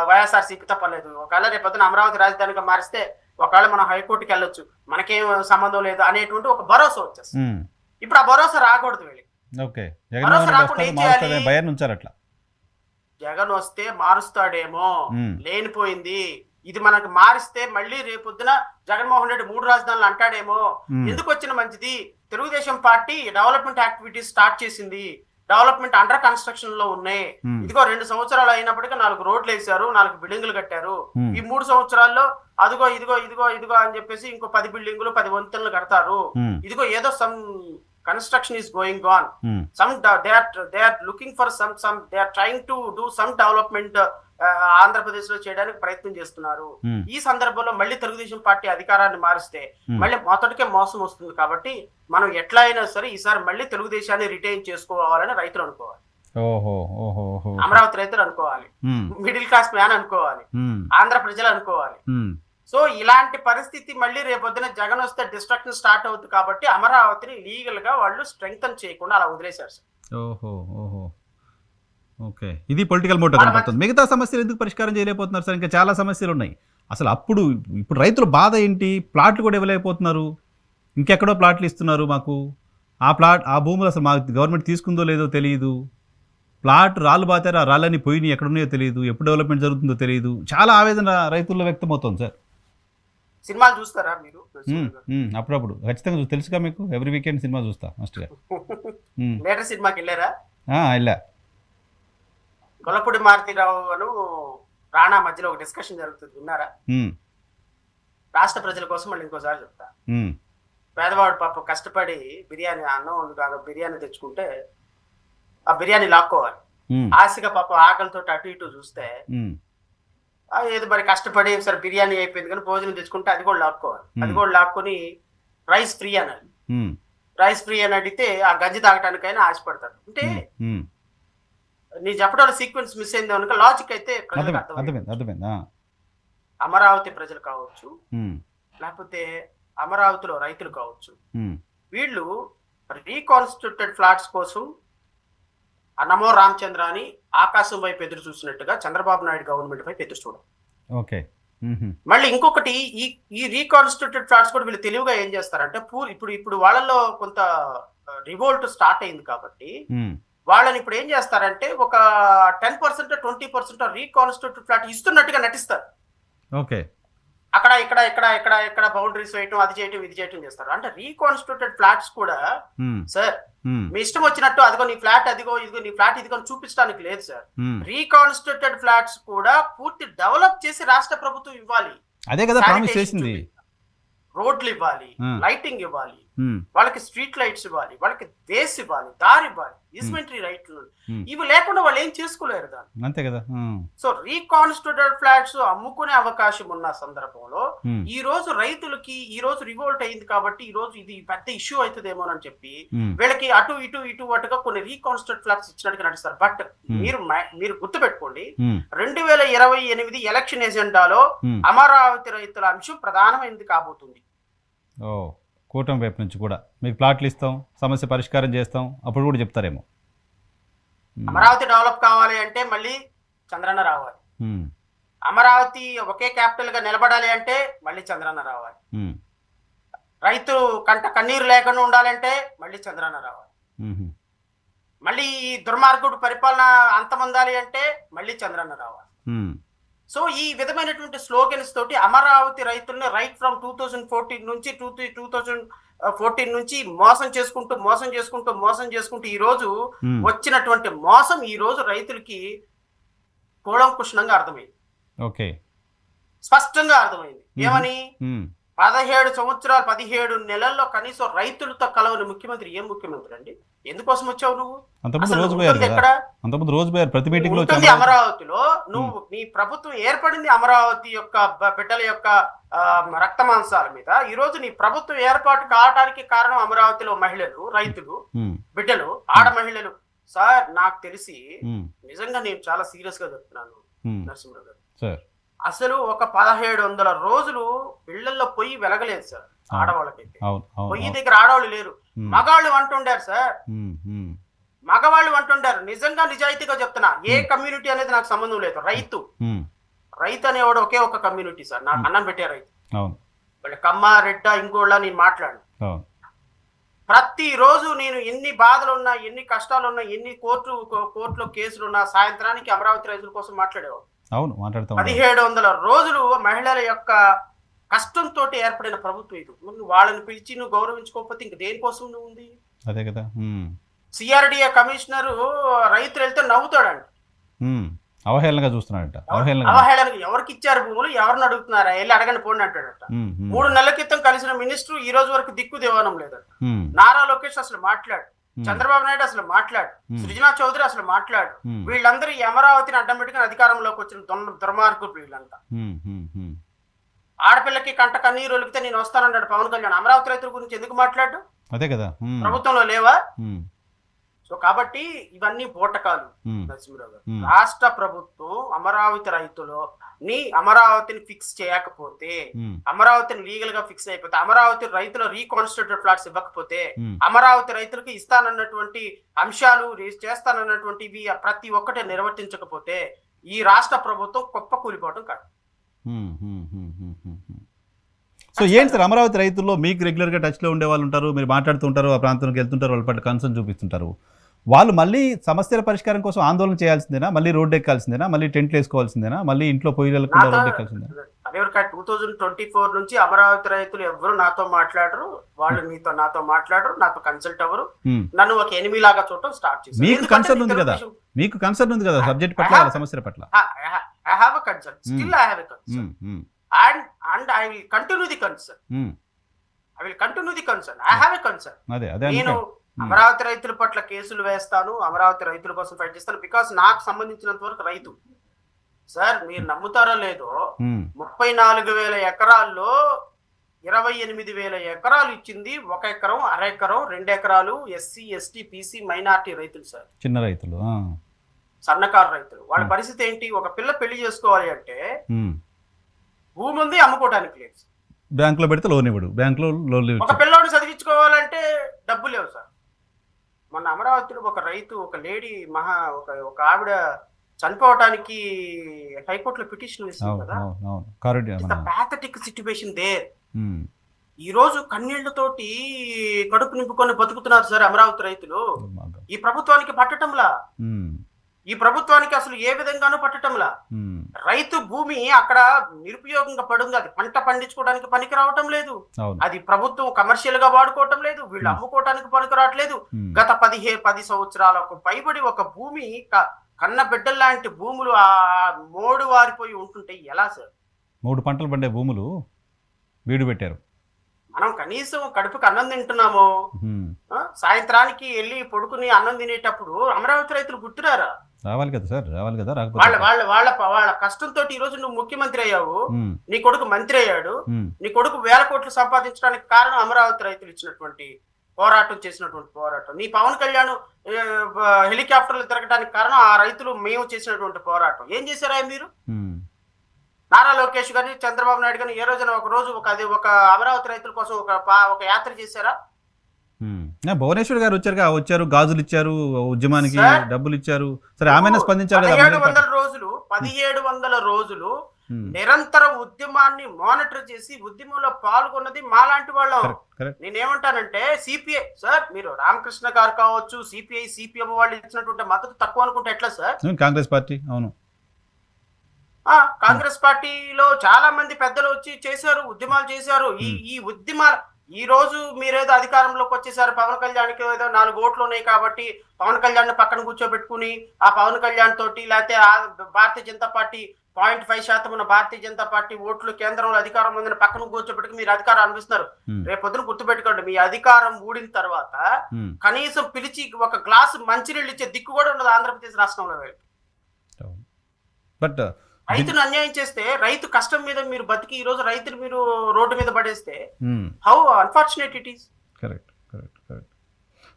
వైఎస్ఆర్సీపీతో పని లేదు, ఒకవేళ రేపొద్దున అమరావతి రాజధానిగా మారిస్తే ఒకవేళ మనం హైకోర్టుకి వెళ్ళొచ్చు, మనకేం సంబంధం లేదు అనేటువంటి ఒక భరోసా వచ్చేస్తుంది. ఇప్పుడు ఆ భరోసా రాకూడదు వీళ్ళకి. భరోసా రాకుండా ఏం చేయాలి? జగన్ వస్తే మారుస్తాడేమో, లేనిపోయింది ఇది మనకు మారిస్తే మళ్ళీ రేపొద్దున జగన్మోహన్ రెడ్డి 3 రాజధానులు అంటాడేమో. ఎందుకు వచ్చిన మంచిది, Telugu Desam party development activities start చేసింది, డెవలప్మెంట్ అండర్ కన్స్ట్రక్షన్ లో ఉన్నాయి. ఇదిగో 2 సంవత్సరాలు అయినప్పటికీ 4 రోడ్లు వేశారు, 4 బిల్డింగులు కట్టారు. ఈ 3 సంవత్సరాల్లో అదిగో ఇదిగో ఇదిగో ఇదిగో అని చెప్పేసి ఇంకో 10 బిల్డింగులు 10 వంతెనలు కడతారు. ఇదిగో ఏదో some construction is going on. They are looking for some they are trying to do some development Andhra Pradesh లో చేయడానికి ప్రయత్నం చేస్తున్నారు. ఈ సందర్భంలో మళ్ళీ తెలుగుదేశం పార్టీ అధికారాన్ని మారిస్తే మళ్ళీ మొదటికే మోసం వస్తుంది. కాబట్టి మనం ఎట్లా అయినా సరే ఈసారి మళ్ళీ తెలుగుదేశాన్ని రిటైన్ చేసుకోవాలని రైతులు అనుకోవాలి, అమరావతి రైతులు అనుకోవాలి, మిడిల్ క్లాస్ మ్యాన్ అనుకోవాలి, ఆంధ్ర ప్రజలు అనుకోవాలి. సో ఇలాంటి పరిస్థితి మళ్ళీ రేపొద్దున జగన్ వస్తే డిస్ట్రక్షన్ స్టార్ట్ అవుతుంది. కాబట్టి అమరావతిని లీగల్ గా వాళ్ళు స్ట్రెంగ్తన్ చేయకుండా అలా వదిలేశారు సార్. ఓకే, ఇది పొలిటికల్ మోటో కనబడుతుంది. మిగతా సమస్యలు ఎందుకు పరిష్కారం చేయలేకపోతున్నారు సార్? ఇంకా చాలా సమస్యలు ఉన్నాయి. అసలు ఇప్పుడు రైతుల బాధ ఏంటి? ప్లాట్లు కూడా ఇవ్వలేకపోతున్నారు, ఇంకెక్కడో ప్లాట్లు ఇస్తున్నారు మాకు. ఆ భూములు అసలు మా గవర్నమెంట్ తీసుకుందో లేదో తెలియదు. ప్లాట్ రాళ్ళు బాతారు, ఆ రాళ్ళని పోయినాయి, ఎక్కడున్నాయో తెలియదు, ఎప్పుడు డెవలప్మెంట్ జరుగుతుందో తెలియదు. చాలా ఆవేదన రైతుల్లో వ్యక్తమవుతుంది సార్. సినిమాలు చూస్తారా మీరు? అప్పుడప్పుడు ఖచ్చితంగా తెలుసుగా మీకు. ఎవ్రీ వీకెండ్ సినిమా చూస్తా మస్ట్గా. లేటర్ సినిమాకి వెళ్ళారా? వెళ్ళా. గొల్లపూడి మారుతిరావు అను రాణా మధ్యలో ఒక డిస్కషన్ జరుగుతుంది, విన్నారా? రాష్ట్ర ప్రజల కోసం మళ్ళీ ఇంకోసారి చెప్తా. పేదవాడు పాప కష్టపడి బిర్యానీ బిర్యానీ తెచ్చుకుంటే ఆ బిర్యానీ లాక్కోవాలి. ఆశగా పాప ఆకలితో అటు ఇటు చూస్తే ఏదో మరి కష్టపడి సరే బిర్యానీ అయిపోయింది కానీ భోజనం తెచ్చుకుంటే అది కూడా లాక్కోవాలి. అది కూడా లాక్కొని రైస్ ఫ్రీ అనాలి. రైస్ ఫ్రీ అని అడిగితే ఆ గంజి తాగటానికైనా ఆశపడతారు. అంటే నీ చెప్పడంలో సీక్వెన్స్ మిస్ అయింది కనుక లాజిక్ అయితే అమరావతి ప్రజలు కావచ్చు, లేకపోతే అమరావతిలో రైతులు కావచ్చు, వీళ్ళు రీకాన్స్టిట్యూటెడ్ ఫ్లాట్స్ కోసం నమో రామచంద్ర అని ఆకాశం వైపు ఎదురు చూసినట్టుగా చంద్రబాబు నాయుడు గవర్నమెంట్ వైపు ఎదురు చూడడం. మళ్ళీ ఇంకొకటి, ఈ రీకాన్స్టిట్యూటెడ్ ఫ్లాట్స్ కూడా వీళ్ళు తెలివిగా ఏం చేస్తారంటే, ఇప్పుడు వాళ్ళలో కొంత రివోల్ట్ స్టార్ట్ అయింది కాబట్టి వాళ్ళని ఇప్పుడు ఏం చేస్తారంటే ఒక 10% 20% రీకాన్స్టిట్యూటెడ్ ఫ్లాట్ ఇస్తున్నట్టుగా నటిస్తారు. అక్కడ ఇక్కడ ఇక్కడ ఇక్కడ ఇక్కడ బౌండరీస్ వేయటం, అది చేయటం, ఇది చేయటం చేస్తారు. అంటే రీకాన్స్టిట్యూటెడ్ ఫ్లాట్స్ కూడా సార్ మీ ఇష్టం వచ్చినట్టు అదిగో నీ ఫ్లాట్ అదిగో ఇదిగో నీ ఫ్లాట్ ఇదిగో చూపించడానికి లేదు సార్. రీకాన్స్టిట్యూటెడ్ ఫ్లాట్స్ కూడా పూర్తి డెవలప్ చేసి రాష్ట్ర ప్రభుత్వం ఇవ్వాలి. అదే కదా ప్రామిస్ చేసింది. రోడ్లు ఇవ్వాలి, లైటింగ్ ఇవ్వాలి, వాళ్ళకి స్ట్రీట్ లైట్స్ ఇవ్వాలి, వాళ్ళకి బేస్ ఇవ్వాలి, దారి ఇవ్వాలి, ఈస్మెంటరీ రైట్లు ఇవి లేకుండా వాళ్ళు ఏం చేసుకోలేరు దాన్ని. అంతే కదా. సో రీకాన్స్టిట్యూటెడ్ ఫ్లాట్స్ అమ్ముకునే అవకాశం ఉన్న సందర్భంలో ఈ రోజు రైతులకి ఈ రోజు రివోల్ట్ అయింది కాబట్టి ఈ రోజు ఇది పెద్ద ఇష్యూ అవుతుందేమోనని చెప్పి వీళ్ళకి అటు ఇటు ఇటు అటుగా కొన్ని రీకాన్స్టిట్యూటెడ్ ఫ్లాట్స్ ఇచ్చినట్టుగా నడుస్తారు. బట్ మీరు గుర్తుపెట్టుకోండి, 2028 ఎలక్షన్ ఎజెండాలో అమరావతి రైతుల అంశం ప్రధానమైనది కాబోతుంది. కూటమి వైపు నుంచి కూడా మీకు ప్లాట్లు ఇస్తాం, సమస్య పరిష్కారం చేస్తాం, అప్పుడు కూడా చెప్తారేమో. అమరావతి డెవలప్ కావాలి అంటే మళ్ళీ చంద్రన్న రావాలి. అమరావతి ఒకే క్యాపిటల్ గా నిలబడాలి అంటే మళ్ళీ చంద్రన్న రావాలి. రైతు కన్నీరు లేకుండా ఉండాలంటే మళ్ళీ చంద్రన్న రావాలి. మళ్ళీ ఈ దుర్మార్గుడు పరిపాలన అంతమొందాలి అంటే మళ్ళీ చంద్రన్న రావాలి. సో ఈ విధమైనటువంటి స్లోగన్స్ తోటి అమరావతి రైతుల్ని రైట్ ఫ్రమ్ 2014 నుంచి 2000 14 నుంచి మోసం చేసుకుంటూ ఈ రోజు ఉమ్, వచ్చినటువంటి మోసం ఈ రోజు రైతులకి కూలంకుషంగా అర్థమైంది, ఓకే. స్పష్టంగా అర్థమైంది. ఏమని? ఉమ్, 17 సంవత్సరాలు 17 నెలల్లో కనీసం రైతులతో కలవని ముఖ్యమంత్రి ఏం ముఖ్యమంత్రి అండి? ఎందుకోసం వచ్చావు నువ్వు? అంతకుముందు అసలు రోజు పోయారు ఉంటుంది కదా, ఎక్కడ? అంతకుముందు రోజు పోయారు ప్రతి మీటింగ్ లో ఉంటుంది అమరావతిలో. నువ్వు నీ ప్రభుత్వం ఏర్పడింది అమరావతి యొక్క బిడ్డల యొక్క రక్త మాంసాల మీద. ఈ రోజు నీ ప్రభుత్వం ఏర్పాటు కావడానికి కారణం అమరావతిలో మహిళలు, రైతులు, బిడ్డలు, ఆడ మహిళలు. సార్ నాకు తెలిసి నిజంగా నేను చాలా సీరియస్ గా చెప్తున్నాను నరసింహరావు గారు, సార్ అసలు ఒక 1700 రోజులు ఇళ్లలో పొయ్యి వెలగలేదు సార్ ఆడవాళ్ళకైతే. పొయ్యి దగ్గర ఆడవాళ్ళు లేరు, మగాళ్ళు అంటుండారు సార్, మగవాళ్ళు అంటుండారు. నిజంగా నిజాయితీగా చెప్తున్నా, ఏ కమ్యూనిటీ అనేది నాకు సంబంధం లేదు. రైతు అనేవాడు ఒకే ఒక కమ్యూనిటీ సార్, నాకు అన్నం పెట్టే రైతు. వాళ్ళ కమ్మ, రెడ్డ, ఇంకోళ్ళ నేను మాట్లాడు. ప్రతి రోజు నేను ఎన్ని బాధలున్నా, ఎన్ని కష్టాలున్నా, ఎన్ని కోర్టులో కేసులున్నా సాయంత్రానికి అమరావతి రైతుల కోసం మాట్లాడేవాడు. 1700 రోజులు మహిళల యొక్క కష్టంతో ఏర్పడిన ప్రభుత్వం ఇది. వాళ్ళని పిలిచి నువ్వు గౌరవించుకోకపోతే ఇంక దేనికోసం నువ్వు ఉంది? అదే కదా. సిఆర్డిఏ కమిషనర్ రైతులు వెళ్తే నవ్వుతాడంట, అవహేళనగా చూస్తున్నాడంట. అవహేళనగా ఎవరికి ఇచ్చారు భూములు, ఎవరిని అడుగుతున్నారా, వెళ్ళి అడగని పోండి అంటాడట. 3 నెలల క్రితం కలిసిన మినిస్టర్ ఈ రోజు వరకు దిక్కు దేవనం లేదట. నారా లోకేష్ అసలు మాట్లాడు, చంద్రబాబు నాయుడు అసలు మాట్లాడు, సృజనా చౌదరి అసలు మాట్లాడు. వీళ్ళందరూ ఈ అమరావతిని అడ్డం పెట్టుకుని అధికారంలోకి వచ్చిన దుర్మార్గులు వీళ్ళంతా. ఆడపిల్లకి కంట కన్నీరు ఒలికితే నేను వస్తానన్నాడు పవన్ కళ్యాణ్. అమరావతి రైతుల గురించి ఎందుకు మాట్లాడు? అదే కదా, ప్రభుత్వంలో లేవా? సో కాబట్టి ఇవన్నీ బోటకాలు నరసింహరావు గారు. రాష్ట్ర ప్రభుత్వం అమరావతి అమరావతిని ఫిక్స్ చేయకపోతే, అమరావతిని లీగల్ గా ఫిక్స్ అయిపోతే, అమరావతి రైతుల రీకాన్స్టిట్యూటెడ్ ఫ్లాట్స్ ఇవ్వకపోతే, అమరావతి రైతులకు ఇస్తానన్నటువంటి అంశాలు చేస్తానన్నటువంటివి ప్రతి ఒక్కటి నిర్వర్తించకపోతే ఈ రాష్ట్ర ప్రభుత్వం గొప్ప కూలిపోవడం కాదు. సో ఏంటి సార్, అమరావతి రైతుల్లో మీకు రెగ్యులర్గా టచ్లో ఉండే వాళ్ళు ఉంటారు, మీరు మాట్లాడుతూ ఉంటారు, ఆ ప్రాంతానికి వెళ్తుంటారు, వాళ్ళ పట్ల కన్సర్న్ చూపిస్తుంటారు. వాళ్ళు మళ్ళీ సమస్యల పరిష్కారం కోసం ఆందోళన చేయాల్సిందేనా, మళ్ళీ రోడ్డు ఎక్కాల్సిందేనా, మళ్ళీ టెంట్లు వేసుకోవాల్సిందేనా, మళ్ళీ ఇంట్లో పొయ్యిలు వెళ్ళకుండా రోడ్డు ఎక్కాల్సిందేనా? 2024 నుంచి అమరావతి రైతులు ఎవరు నాతో మాట్లాడరు, వాళ్ళు నాతో మాట్లాడరు, నాతో కన్సల్ట్ అవ్వరు, నన్ను ఒక ఎనిమి లాగా చూడటం స్టార్ట్ చేశారు. మీకు కన్సర్న్ ఉంది కదా, సబ్జెక్ట్ పట్ల, సమస్యల పట్ల. I have a concern. Still I have a concern. And I will continue the concern. I have a concern. నేను అమరావతి రైతుల పట్ల కేసులు వేస్తాను, అమరావతి రైతుల కోసం ఫైట్ చేస్తాను. బికాస్ నాకు సంబంధించినంత వరకు రైతు సార్, మీరు నమ్ముతారో లేదో, 34,000 ఎకరాల్లో 28,000 ఎకరాలు ఇచ్చింది 1 ఎకరం, అర ఎకరం, 2 ఎకరాలు ఎస్సీ, ఎస్టీ, పీసీ, మైనార్టీ రైతులు సార్, చిన్న రైతులు, సన్నకారు రైతులు. వాళ్ళ పరిస్థితి ఏంటి? ఒక పిల్ల పెళ్లి చేసుకోవాలి అంటే భూమి ఉంది, అమ్ముకోవడానికి లేదు, బ్యాంకులో పెడితే లోన్ ఇవ్వడు, బ్యాంకులో లోన్. ఒక పిల్లోడు చదివించుకోవాలంటే డబ్బు లేవు సార్. మొన్న అమరావతిలో ఒక రైతు, ఒక లేడీ, ఒక ఆవిడ చనిపోవటానికి హైకోర్టులో పిటిషన్ వేసింది కదా. Pathetic situation there. ఈ రోజు కన్నీళ్లతోటి కడుపు నింపుకొని బతుకుతున్నారు సార్ అమరావతి రైతులు. ఈ ప్రభుత్వానికి పట్టటంలా, ఈ ప్రభుత్వానికి అసలు ఏ విధంగానూ పట్టటంలా. రైతు భూమి అక్కడ నిరుపయోగంగా పడుంది, అది పంట పండించుకోవడానికి పనికి రావటం లేదు, అది ప్రభుత్వం కమర్షియల్ గా వాడుకోవటం లేదు, వీళ్ళు అమ్ముకోవటానికి పనికి రావట్లేదు. గత 10 సంవత్సరాలకు పైబడి ఒక భూమి, కన్న బిడ్డల్లాంటి భూములు ఆ మోడు వారిపోయి ఉంటుంటే ఎలా సార్? 3 పంటలు పండే భూములు వీడు పెట్టారు. మనం కనీసం కడుపుకి అన్నం తింటున్నాము, సాయంత్రానికి వెళ్ళి పడుకుని అన్నం తినేటప్పుడు అమరావతి రైతులు గుర్తురారా? రావాలి కదా సార్, రావాలి కదా. వాళ్ళ కష్టంతో ఈ రోజు నువ్వు ముఖ్యమంత్రి అయ్యావు, నీ కొడుకు మంత్రి అయ్యాడు, నీ కొడుకు 1000 కోట్లు సంపాదించడానికి కారణం అమరావతి రైతులు ఇచ్చినటువంటి పోరాటం, చేసినటువంటి పోరాటం. నీ పవన్ కళ్యాణ్ హెలికాప్టర్లు తిరగడానికి కారణం ఆ రైతులు, మేము చేసినటువంటి పోరాటం. ఏం చేశారా మీరు? నారా లోకేష్ గాని, చంద్రబాబు నాయుడు గాని ఏ రోజున ఒక అమరావతి రైతుల కోసం ఒక యాత్ర చేశారా? భువనేశ్వర్ గారు వచ్చారు, గాజులు ఇచ్చారు, ఉద్యమానికి డబ్బులు ఇచ్చారు. సరే, ఆమె స్పందించారు. 1700 రోజులు నిరంతర ఉద్యమాన్ని మానిటర్ చేసి ఉద్యమంలో పాల్గొన్నది మాలాంటి వాళ్ళం. నేనేమంటానంటే సిపిఐ సార్, మీరు రామకృష్ణ గారు కావచ్చు, సిపిఐ, సిపిఎం వాళ్ళు ఇచ్చినటువంటి మద్దతు తక్కువ అనుకుంటే ఎట్లా సార్? కాంగ్రెస్ పార్టీ, అవును, కాంగ్రెస్ పార్టీలో చాలా మంది పెద్దలు వచ్చి చేశారు, ఉద్యమాలు చేశారు. ఈ ఉద్యమాలు ఈ రోజు మీరేదో అధికారంలోకి వచ్చేసారు, పవన్ కళ్యాణ్కి ఏదో 4 ఓట్లు ఉన్నాయి కాబట్టి పవన్ కళ్యాణ్ పక్కన కూర్చోబెట్టుకుని ఆ పవన్ కళ్యాణ్ తోటి లేకపోతే ఆ భారతీయ జనతా పార్టీ 0.5% ఉన్న భారతీయ జనతా పార్టీ ఓట్లు కేంద్రంలో అధికారం ఉందని పక్కన కూర్చోబెట్టుకుని మీరు అధికారం అనిపిస్తున్నారు. రేపొద్దున గుర్తుపెట్టుకోండి, మీ అధికారం ఊడిన తర్వాత కనీసం పిలిచి ఒక గ్లాసు మంచినీళ్ళు ఇచ్చే దిక్కు కూడా ఉండదు ఆంధ్రప్రదేశ్ రాష్ట్రంలో. బట్ రైతును అన్యాయం చేస్తే, రైతు కష్టం మీద మీరు బతికి ఈ రోజు రైతులు మీరు రోడ్డు మీద పడేస్తే how unfortunate it is. Correct correct correct.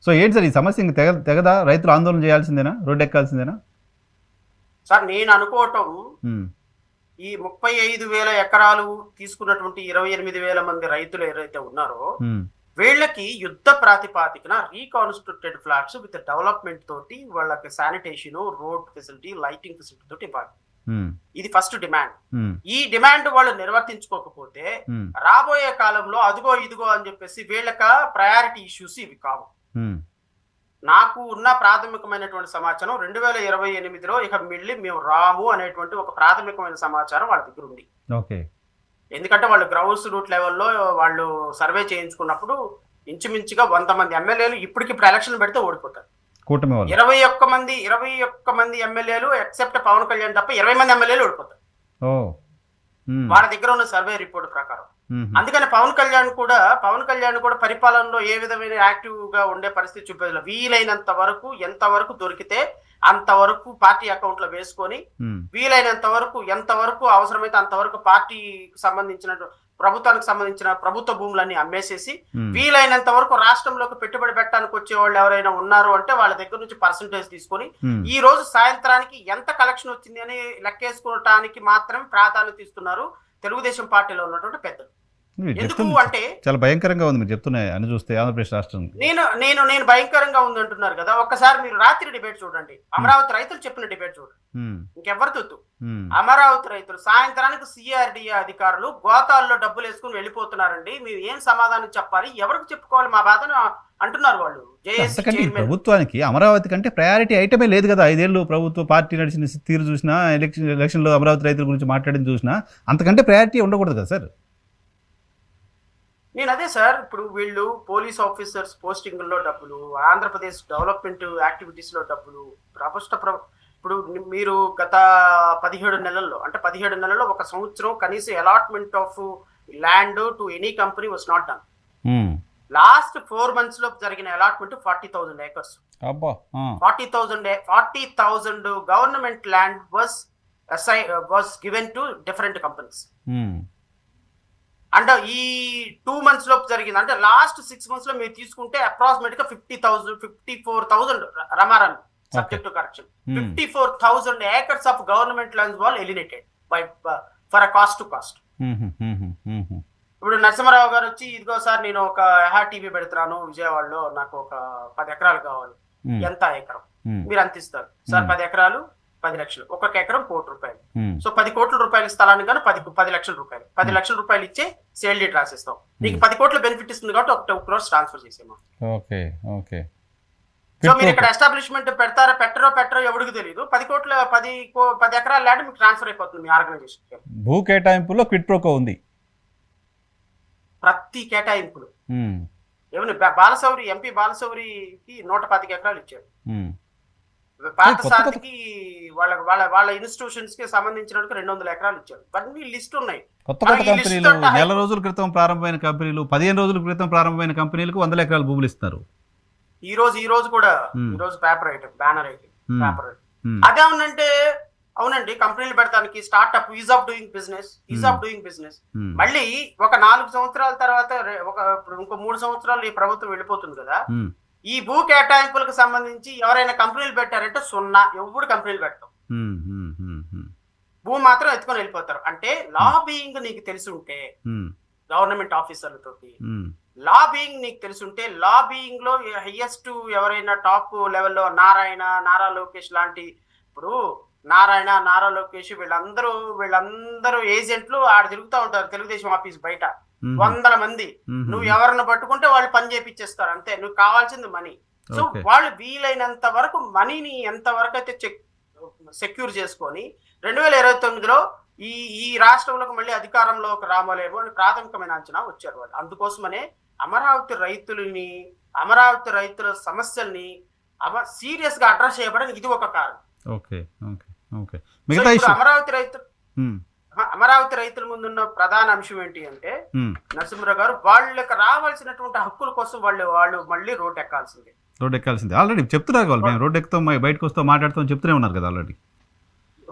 So ఏంటి సార్ ఈ సమస్య ఇంక తెగదా? రైతులు ఆందోళన చేయాల్సిందేనా, రోడ్డు ఎక్కాల్సిందేనా? సార్ నేను అనుకోవటం ఈ 35,000 ఎకరాలు తీసుకున్నటువంటి 28,000 మంది రైతులు ఎవరైతే ఉన్నారో వీళ్ళకి యుద్ధ ప్రాతిపాదికన రీకాన్స్టిట్యూటెడ్ ఫ్లాట్స్ విత్ డెవలప్మెంట్ తోటి వాళ్ళకి sanitation, road facility, lighting facility తోటి ఇవ్వాలి. ఇది ఫస్ట్ డిమాండ్. ఈ డిమాండ్ వాళ్ళు నిర్వర్తించుకోకపోతే రాబోయే కాలంలో అదిగో ఇదిగో అని చెప్పేసి వీళ్ళక ప్రయారిటీ ఇష్యూస్ ఇవి కావు. నాకు ఉన్న ప్రాథమికమైనటువంటి సమాచారం 2028లో ఇక మిళ్ళి మేము రాము అనేటువంటి ఒక ప్రాథమికమైన సమాచారం వాళ్ళ దగ్గర ఉంది. ఎందుకంటే వాళ్ళు గ్రౌండ్స్ రూట్ లెవెల్లో వాళ్ళు సర్వే చేయించుకున్నప్పుడు ఇంచుమించుగా 100 మంది ఎమ్మెల్యేలు ఇప్పటికిప్పుడు ఎలక్షన్ పెడితే ఓడిపోతారు. 21 మంది ఎమ్మెల్యేలు ఎక్సెప్ట్ పవన్ కళ్యాణ్ తప్ప 20 మంది ఎమ్మెల్యేలు ఓడిపోతారు వాళ్ళ దగ్గర ఉన్న సర్వే రిపోర్ట్ ప్రకారం. అందుకని పవన్ కళ్యాణ్ కూడా పరిపాలనలో ఏ విధమైన యాక్టివ్ గా ఉండే పరిస్థితి చూపేది. వీలైనంత వరకు ఎంతవరకు దొరికితే అంతవరకు పార్టీ అకౌంట్ లో వేసుకొని వీలైనంత వరకు ఎంతవరకు అవసరమైతే అంతవరకు పార్టీకి సంబంధించిన ప్రభుత్వానికి సంబంధించిన ప్రభుత్వ భూములన్నీ అమ్మేసేసి వీలైనంత వరకు రాష్ట్రంలోకి పెట్టుబడి పెట్టడానికి వచ్చే వాళ్ళు ఎవరైనా ఉన్నారు అంటే వాళ్ళ దగ్గర నుంచి పర్సంటేజ్ తీసుకొని ఈ రోజు సాయంత్రానికి ఎంత కలెక్షన్ వచ్చింది అని లెక్కేసుకోవటానికి మాత్రం ప్రాధాన్యత ఇస్తున్నారు తెలుగుదేశం పార్టీలో ఉన్నటువంటి పెద్దలు. ఎందుకు అంటే చాలా భయంకరంగా ఉంది మీరు చెప్తున్నాయి అని చూస్తే ఆంధ్రప్రదేశ్ రాష్ట్రం. నేను భయంకరంగా ఉంది అంటున్నారు కదా, ఒక్కసారి మీరు రాత్రి డిబేట్ చూడండి, అమరావతి రైతులు చెప్పిన డిబేట్ చూడండి, ఇంకెవరి తొత్తు. అమరావతి రైతులు సాయంత్రానికి సిఆర్డిఏ అధికారులు గోతాల్లో డబ్బులు వేసుకుని వెళ్ళిపోతున్నారండి, మేము ఏం సమాధానం చెప్పాలి, ఎవరికి చెప్పుకోవాలి మా బాధను అంటున్నారు వాళ్ళు. ప్రభుత్వానికి అమరావతి కంటే ప్రయారిటీ ఐటమే లేదు కదా. 5 ఏళ్ళు ప్రభుత్వ పార్టీ నడిచిన తీరు చూసినా, ఎలక్షన్లో అమరావతి రైతుల గురించి మాట్లాడింది చూసినా అంతకంటే ప్రయారిటీ ఉండకూడదు కదా సార్. నేను అదే సార్, ఇప్పుడు వీళ్ళు పోలీస్ ఆఫీసర్స్ పోస్టింగ్ లో డబ్బులు, ఆంధ్రప్రదేశ్ డెవలప్మెంట్ యాక్టివిటీస్ లో డబ్బులు, ఇప్పుడు మీరు గత 17 నెలల్లో అంటే 17 నెలల్లో ఒక సంవత్సరం కనీసం allotment of land to any company was not done. Last 4 months లో జరిగిన allotment 40,000 acres. 40,000 government land was given to different companies. అంటే ఈ 2 months లోపు జరిగింది. అంటే లాస్ట్ 6 months లో మీరు తీసుకుంటే అప్రాక్సిమేట్ గా 54,000 రమారామి subject to correction 54,000 acres of government lands were alienated by for a cost to cost. ఇప్పుడు నరసింహారావు గారు వచ్చి ఇదిగో సార్ నేను ఒక టీవీ పెడుతున్నాను విజయవాడలో, నాకు ఒక 10 ఎకరాలు కావాలి. ఎంత ఎకరం మీరు అంత ఇస్తారు సార్? 10 ఎకరాలు 10 లక్షలు, ఒక్కొక్క ఎకరం 1 కోటి రూపాయలు. సో 10 కోట్ల రూపాయలు స్థలాన్ని కానీ 10 లక్షల రూపాయలు, 10 లక్షల రూపాయలు ఇచ్చే సేల్ డీడ్ రాసిస్తాం. నీకు 10 కోట్ల బెనిఫిట్ ఇస్తుంది కాబట్టి ఒక 2 crores ట్రాన్స్ఫర్ చేసేమా. సో మీరు ఇక్కడ ఎస్టాబ్లిష్మెంట్ పెడతారో పెట్టరో ఎవరికి తెలియదు. 10 ఎకరాల ల్యాండ్ మీకు ట్రాన్స్ఫర్ అయిపోతుంది మీ ఆర్గనైజేషన్. భూ కేటాయింపులో క్విడ్ ప్రోకో ఉంది. ప్రతి కేటాయింపులు ఏమన్నా ఎంపీ బాలశౌరికి 125 ఎకరాలు ఇచ్చారు. పార్థసారథికి వాళ్ళ ఇన్స్టిట్యూషన్స్ కి సంబంధించిన 200 ఎకరాలు ఇచ్చారు. ఇవన్నీ లిస్ట్ ఉన్నాయి. కొత్త కంపెనీలు, నెల రోజుల క్రితం ప్రారంభమైన కంపెనీలు, 15 రోజుల క్రితం ప్రారంభమైన కంపెనీలకు 100 ఎకరాల భూములు ఇస్తారు. ఈ రోజు కూడా ఈ రోజు paper item, banner item, paper item అదే అవునంటే అవునండి. కంపెనీలు పెడతానికి startup ease of doing business. మళ్ళీ ఒక 4 సంవత్సరాల తర్వాత ఇంకో 3 సంవత్సరాలు ఈ ప్రభుత్వం వెళ్ళిపోతుంది కదా. ఈ భూ కేటాయింపులకు సంబంధించి ఎవరైనా కంపెనీలు పెట్టారంటే 0, ఎవరు కంపెనీలు పెట్టాం, భూ మాత్రం ఎత్తుకొని వెళ్ళిపోతారు. అంటే లాబింగ్ నీకు తెలిసి ఉంటే గవర్నమెంట్ ఆఫీసర్లతోటి లాబింగ్ నీకు తెలుసుంటే, లాబింగ్ లో హైయెస్ట్ ఎవరైనా టాప్ లెవెల్లో నారా లోకేష్ లాంటి, ఇప్పుడు నారా లోకేష్ వీళ్ళందరూ ఏజెంట్లు ఆడ తిరుగుతూ ఉంటారు తెలుగుదేశం ఆఫీస్ బయట 100 మంది. నువ్వు ఎవరిని పట్టుకుంటే వాళ్ళు పని చేపిచ్చేస్తారు అంతే. నువ్వు కావాల్సింది మనీ. సో వాళ్ళు వీలైనంత వరకు మనీని ఎంత వరకు అయితే సెక్యూర్ చేసుకొని 2029లో ఈ రాష్ట్రంలోకి మళ్ళీ అధికారంలోకి రామలేమో అని ప్రాథమికమైన అంచనా వచ్చారు వాళ్ళు. అందుకోసమనే అమరావతి రైతుల సమస్యల్ని సీరియస్ గా అడ్రస్ చేయబడడానికి ఇది ఒక కారణం. ఓకే ఓకే ఓకే సో మిగతా ఇప్పుడు ఇష్యూ అమరావతి రైతుల ముందున్న ప్రధాన అంశం ఏంటి అంటే, నరసింహరావు గారు వాళ్ళకి రావాల్సినటువంటి హక్కుల కోసం వాళ్ళు మళ్ళీ రోడ్డు ఎక్కాల్సిందే. రోడ్డు ఎక్కాల్సిందే ఆల్రెడీ చెప్తున్నారు వాళ్ళు, మేము రోడ్డు ఎక్కుతాం బయటకు వస్తాం మాట్లాడుతాం చెప్తూనే ఉన్నారు కదా ఆల్రెడీ.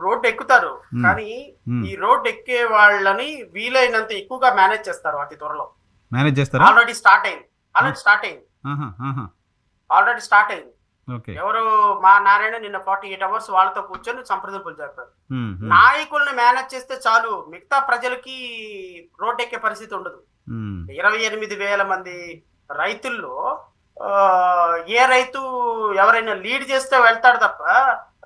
రోడ్డు ఎక్కుతారు కానీ ఈ రోడ్డు ఎక్కే వాళ్ళని వీలైనంత ఎక్కువగా మేనేజ్ చేస్తారు. అతి త్వరలో మేనేజ్ చేస్తారా? ఆల్రెడీ స్టార్ట్ అయింది. ఎవరు మా నారాయణ నిన్న 48 hours వాళ్ళతో కూర్చొని సంప్రదింపులు జరిపారు. నాయకుల్ని మేనేజ్ చేస్తే చాలు, మిగతా ప్రజలకి రోడ్డు ఎక్కే పరిస్థితి ఉండదు. 28,000 మంది రైతుల్లో ఏ రైతు ఎవరైనా లీడ్ చేస్తే వెళ్తాడు తప్ప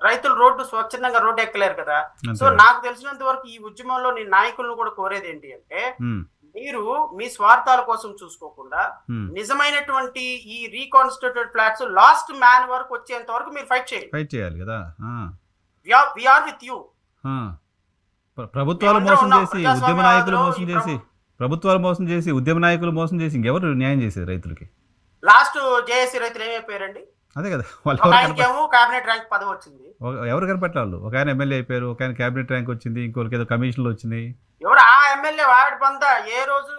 రైతులు స్వచ్ఛందంగా రోడ్డు ఎక్కలేరు కదా. సో నాకు తెలిసినంత వరకు ఈ ఉద్యమంలో నేను నాయకులను కూడా కోరేది ఏంటి అంటే, మీరు మీ స్వార్థాల కోసం చూసుకోకుండా నిజమైనటువంటి ఈ రీకాన్స్టిట్యూటెడ్ ఫ్లాట్స్ లాస్ట్ మ్యాన్ వరకు వచ్చేంత వరకు మీరు ఫైట్ చేయాలి కదా. We are with you. ప్రభుత్వాలు మోసం చేసి ఉద్యమ నాయకులు మోసం చేసి ఉద్యమ నాయకులు మోసం చేసి ఇంకెవరు న్యాయం చేసేది రైతులకి? లాస్ట్ జేఏసీ రైతులు ఏమైపోయారండి? అదే కదా, వాళ్ళకేమో క్యాబినెట్ ర్యాంక్ పదవి వచ్చింది. ఎవరు కనిపెట్టాలి? ఒక ఆయన ఎమ్మెల్యే అయిపోయారు, ఒక ఆయన క్యాబినెట్ ర్యాంక్ వచ్చింది, ఇంకొకరికి ఏదో కమిషన్లు వచ్చినాయి. ఎవరు ఆ ఎమ్మెల్యే వాడి పంత ఏ రోజు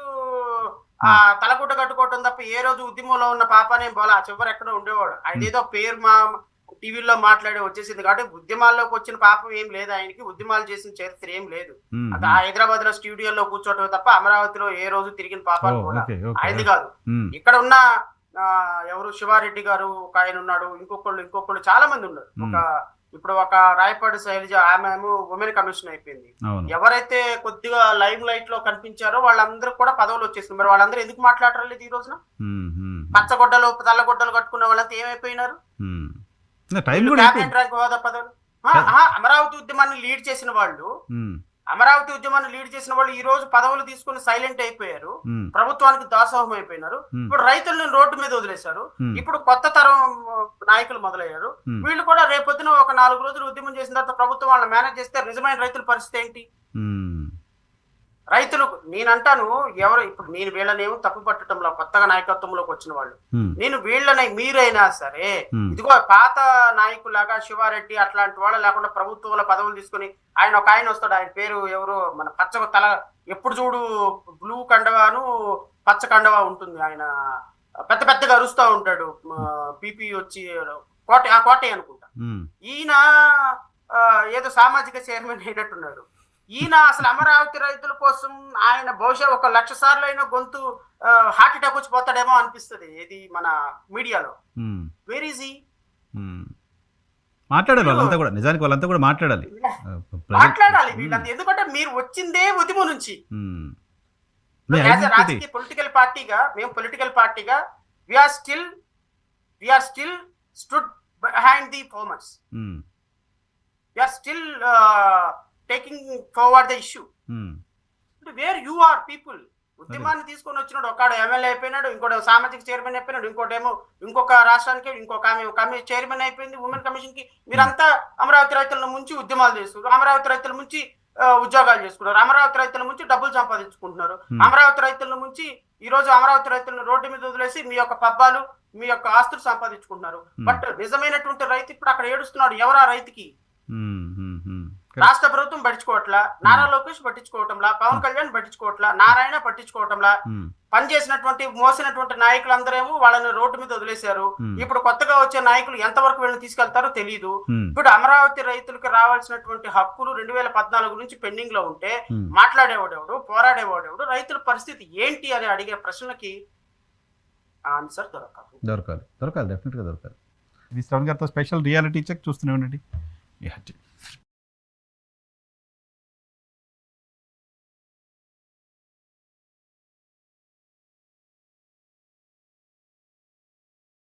ఆ తలగుడ్డ కట్టుకోవటం తప్ప ఏ రోజు ఉద్యమంలో ఉన్న పాపనే బోలా చివరి ఎక్కడో ఉండేవాడు. ఆయన ఏదో పేరు మా టీవీలో మాట్లాడే వచ్చేసింది కాబట్టి ఉద్యమాల్లోకి వచ్చిన పాపం ఏం లేదు ఆయనకి, ఉద్యమాలు చేసిన చరిత్ర ఏం లేదు. అది హైదరాబాద్ లో స్టూడియోలో కూర్చోవటం తప్ప అమరావతిలో ఏ రోజు తిరిగిన పాపాలు కూడా ఆయనది కాదు. ఇక్కడ ఉన్న ఎవరు శివారెడ్డి గారు ఒక ఆయన ఉన్నాడు, ఇంకొకళ్ళు చాలా మంది ఉన్నారు. ఇప్పుడు ఒక రాయపాటి శైలజ ఆమె ఉమెన్ కమిషన్ అయిపోయింది. ఎవరైతే కొద్దిగా లైమ్ లైట్ లో కనిపించారో వాళ్ళందరూ కూడా పదవులు వచ్చేసింది. మరి వాళ్ళందరూ ఎందుకు మాట్లాడలేదు ఈ రోజున? పచ్చగొడ్డలు తెల్లగొడ్డలు కట్టుకున్న వాళ్ళంతా ఏమైపోయినారు? క్యాబినెట్ ర్యాంక్ హోదా పదవులు. అమరావతి ఉద్యమాన్ని లీడ్ చేసిన వాళ్ళు ఈ రోజు పదవులు తీసుకుని సైలెంట్ అయిపోయారు, ప్రభుత్వానికి దాసోహం అయిపోయినారు. ఇప్పుడు రైతులను రోడ్డు మీద వదిలేశారు. ఇప్పుడు కొత్త తరం నాయకులు మొదలయ్యారు. వీళ్ళు కూడా రేపొద్దున ఒక 4 రోజులు ఉద్యమం చేసిన తర్వాత ప్రభుత్వం వాళ్ళని మేనేజ్ చేస్తే నిజమైన రైతుల పరిస్థితి ఏంటి? రైతులు నేనంటాను, ఇప్పుడు నేను వీళ్ళనేమో తప్పు పట్టడంలో కొత్తగా నాయకత్వంలోకి వచ్చిన వాళ్ళు, నేను వీళ్ళని మీరైనా సరే ఇదిగో పాత నాయకులాగా శివారెడ్డి అట్లాంటి వాళ్ళు లేకుండా ప్రభుత్వంలో పదవులు తీసుకుని ఒక ఆయన వస్తాడు, ఆయన పేరు ఎవరు, మన పచ్చ తల ఎప్పుడు చూడు బ్లూ కండవాను పచ్చ కండవా ఉంటుంది, ఆయన పెద్ద పెద్దగా అరుస్తూ ఉంటాడు, బీపీ వచ్చి కోటయ్య అనుకుంటా. ఈయన ఏదో సామాజిక చైర్మన్ అయినట్టున్నాడు. ఈయన అసలు అమరావతి రైతుల కోసం ఆయన బహుశా 1,00,000 సార్లు అయినా గొంతు హార్ట్ అటాక్ వచ్చి పోతాడేమో అనిపిస్తుంది. ఇది మన మీడియాలో వేర్ ఈజ్ హీ? మాట్లాడాలి వాళ్ళంతా కూడా, నిజానికి వాళ్ళంతా కూడా మాట్లాడాలి వీళ్ళంతా. ఎందుకంటే మీరు వచ్చిందే ఉద్యమం నుంచి. రాజకీయ పొలిటికల్ పార్టీగా we are still stood behind the farmers. We are still taking forward the issue. Where you are people, ఉద్యమాన్ని తీసుకొని వచ్చినాడు, ఒకడు ఎమ్మెల్యే అయిపోయినాడు, ఇంకోటి సామాజిక చైర్మన్ అయిపోయినాడు, ఇంకొక రాష్ట్రానికి ఇంకొక చైర్మన్ అయిపోయింది ఉమెన్ కమిషన్ కి. మీరంతా అమరావతి రైతులను ముంచి ఉద్యమాలు చేస్తున్నారు, అమరావతి రైతుల ముంచి ఉద్యోగాలు చేసుకున్నారు, అమరావతి రైతుల నుంచి డబ్బులు సంపాదించుకుంటున్నారు, అమరావతి రైతుల నుంచి ఈ రోజు అమరావతి రైతులను రోడ్డు మీద వదిలేసి మీ యొక్క పబ్బాలు మీ యొక్క ఆస్తులు సంపాదించుకుంటున్నారు. బట్ నిజమైనటువంటి రైతు ఇప్పుడు అక్కడ ఏడుస్తున్నాడు. ఎవరా రైతుకి? రాష్ట్ర ప్రభుత్వం పట్టించుకోవట్లా, నారా లోకేష్ పట్టించుకోవటంలా, పవన్ కళ్యాణ్ పట్టించుకోవట్లా, నారాయణ పట్టించుకోవటంలా, పనిచేసినటువంటి మోసినటువంటి నాయకులందరేమో వాళ్ళని రోడ్డు మీద వదిలేశారు. ఇప్పుడు కొత్తగా వచ్చే నాయకులు ఎంతవరకు వీళ్ళని తీసుకెళ్తారో తెలియదు. ఇప్పుడు అమరావతి రైతులకు రావాల్సినటువంటి హక్కులు 2014 నుంచి పెండింగ్ లో ఉంటే మాట్లాడేవాడెవడు, పోరాడేవాడెవడు, రైతుల పరిస్థితి ఏంటి అని అడిగే ప్రశ్నకి ఆన్సర్ దొరకాలి. డెఫినెట్ గా దొరకాలి. శ్రవణ్ గారితో స్పెషల్ రియాలిటీ చెక్ చూస్తూనే ఉండండి.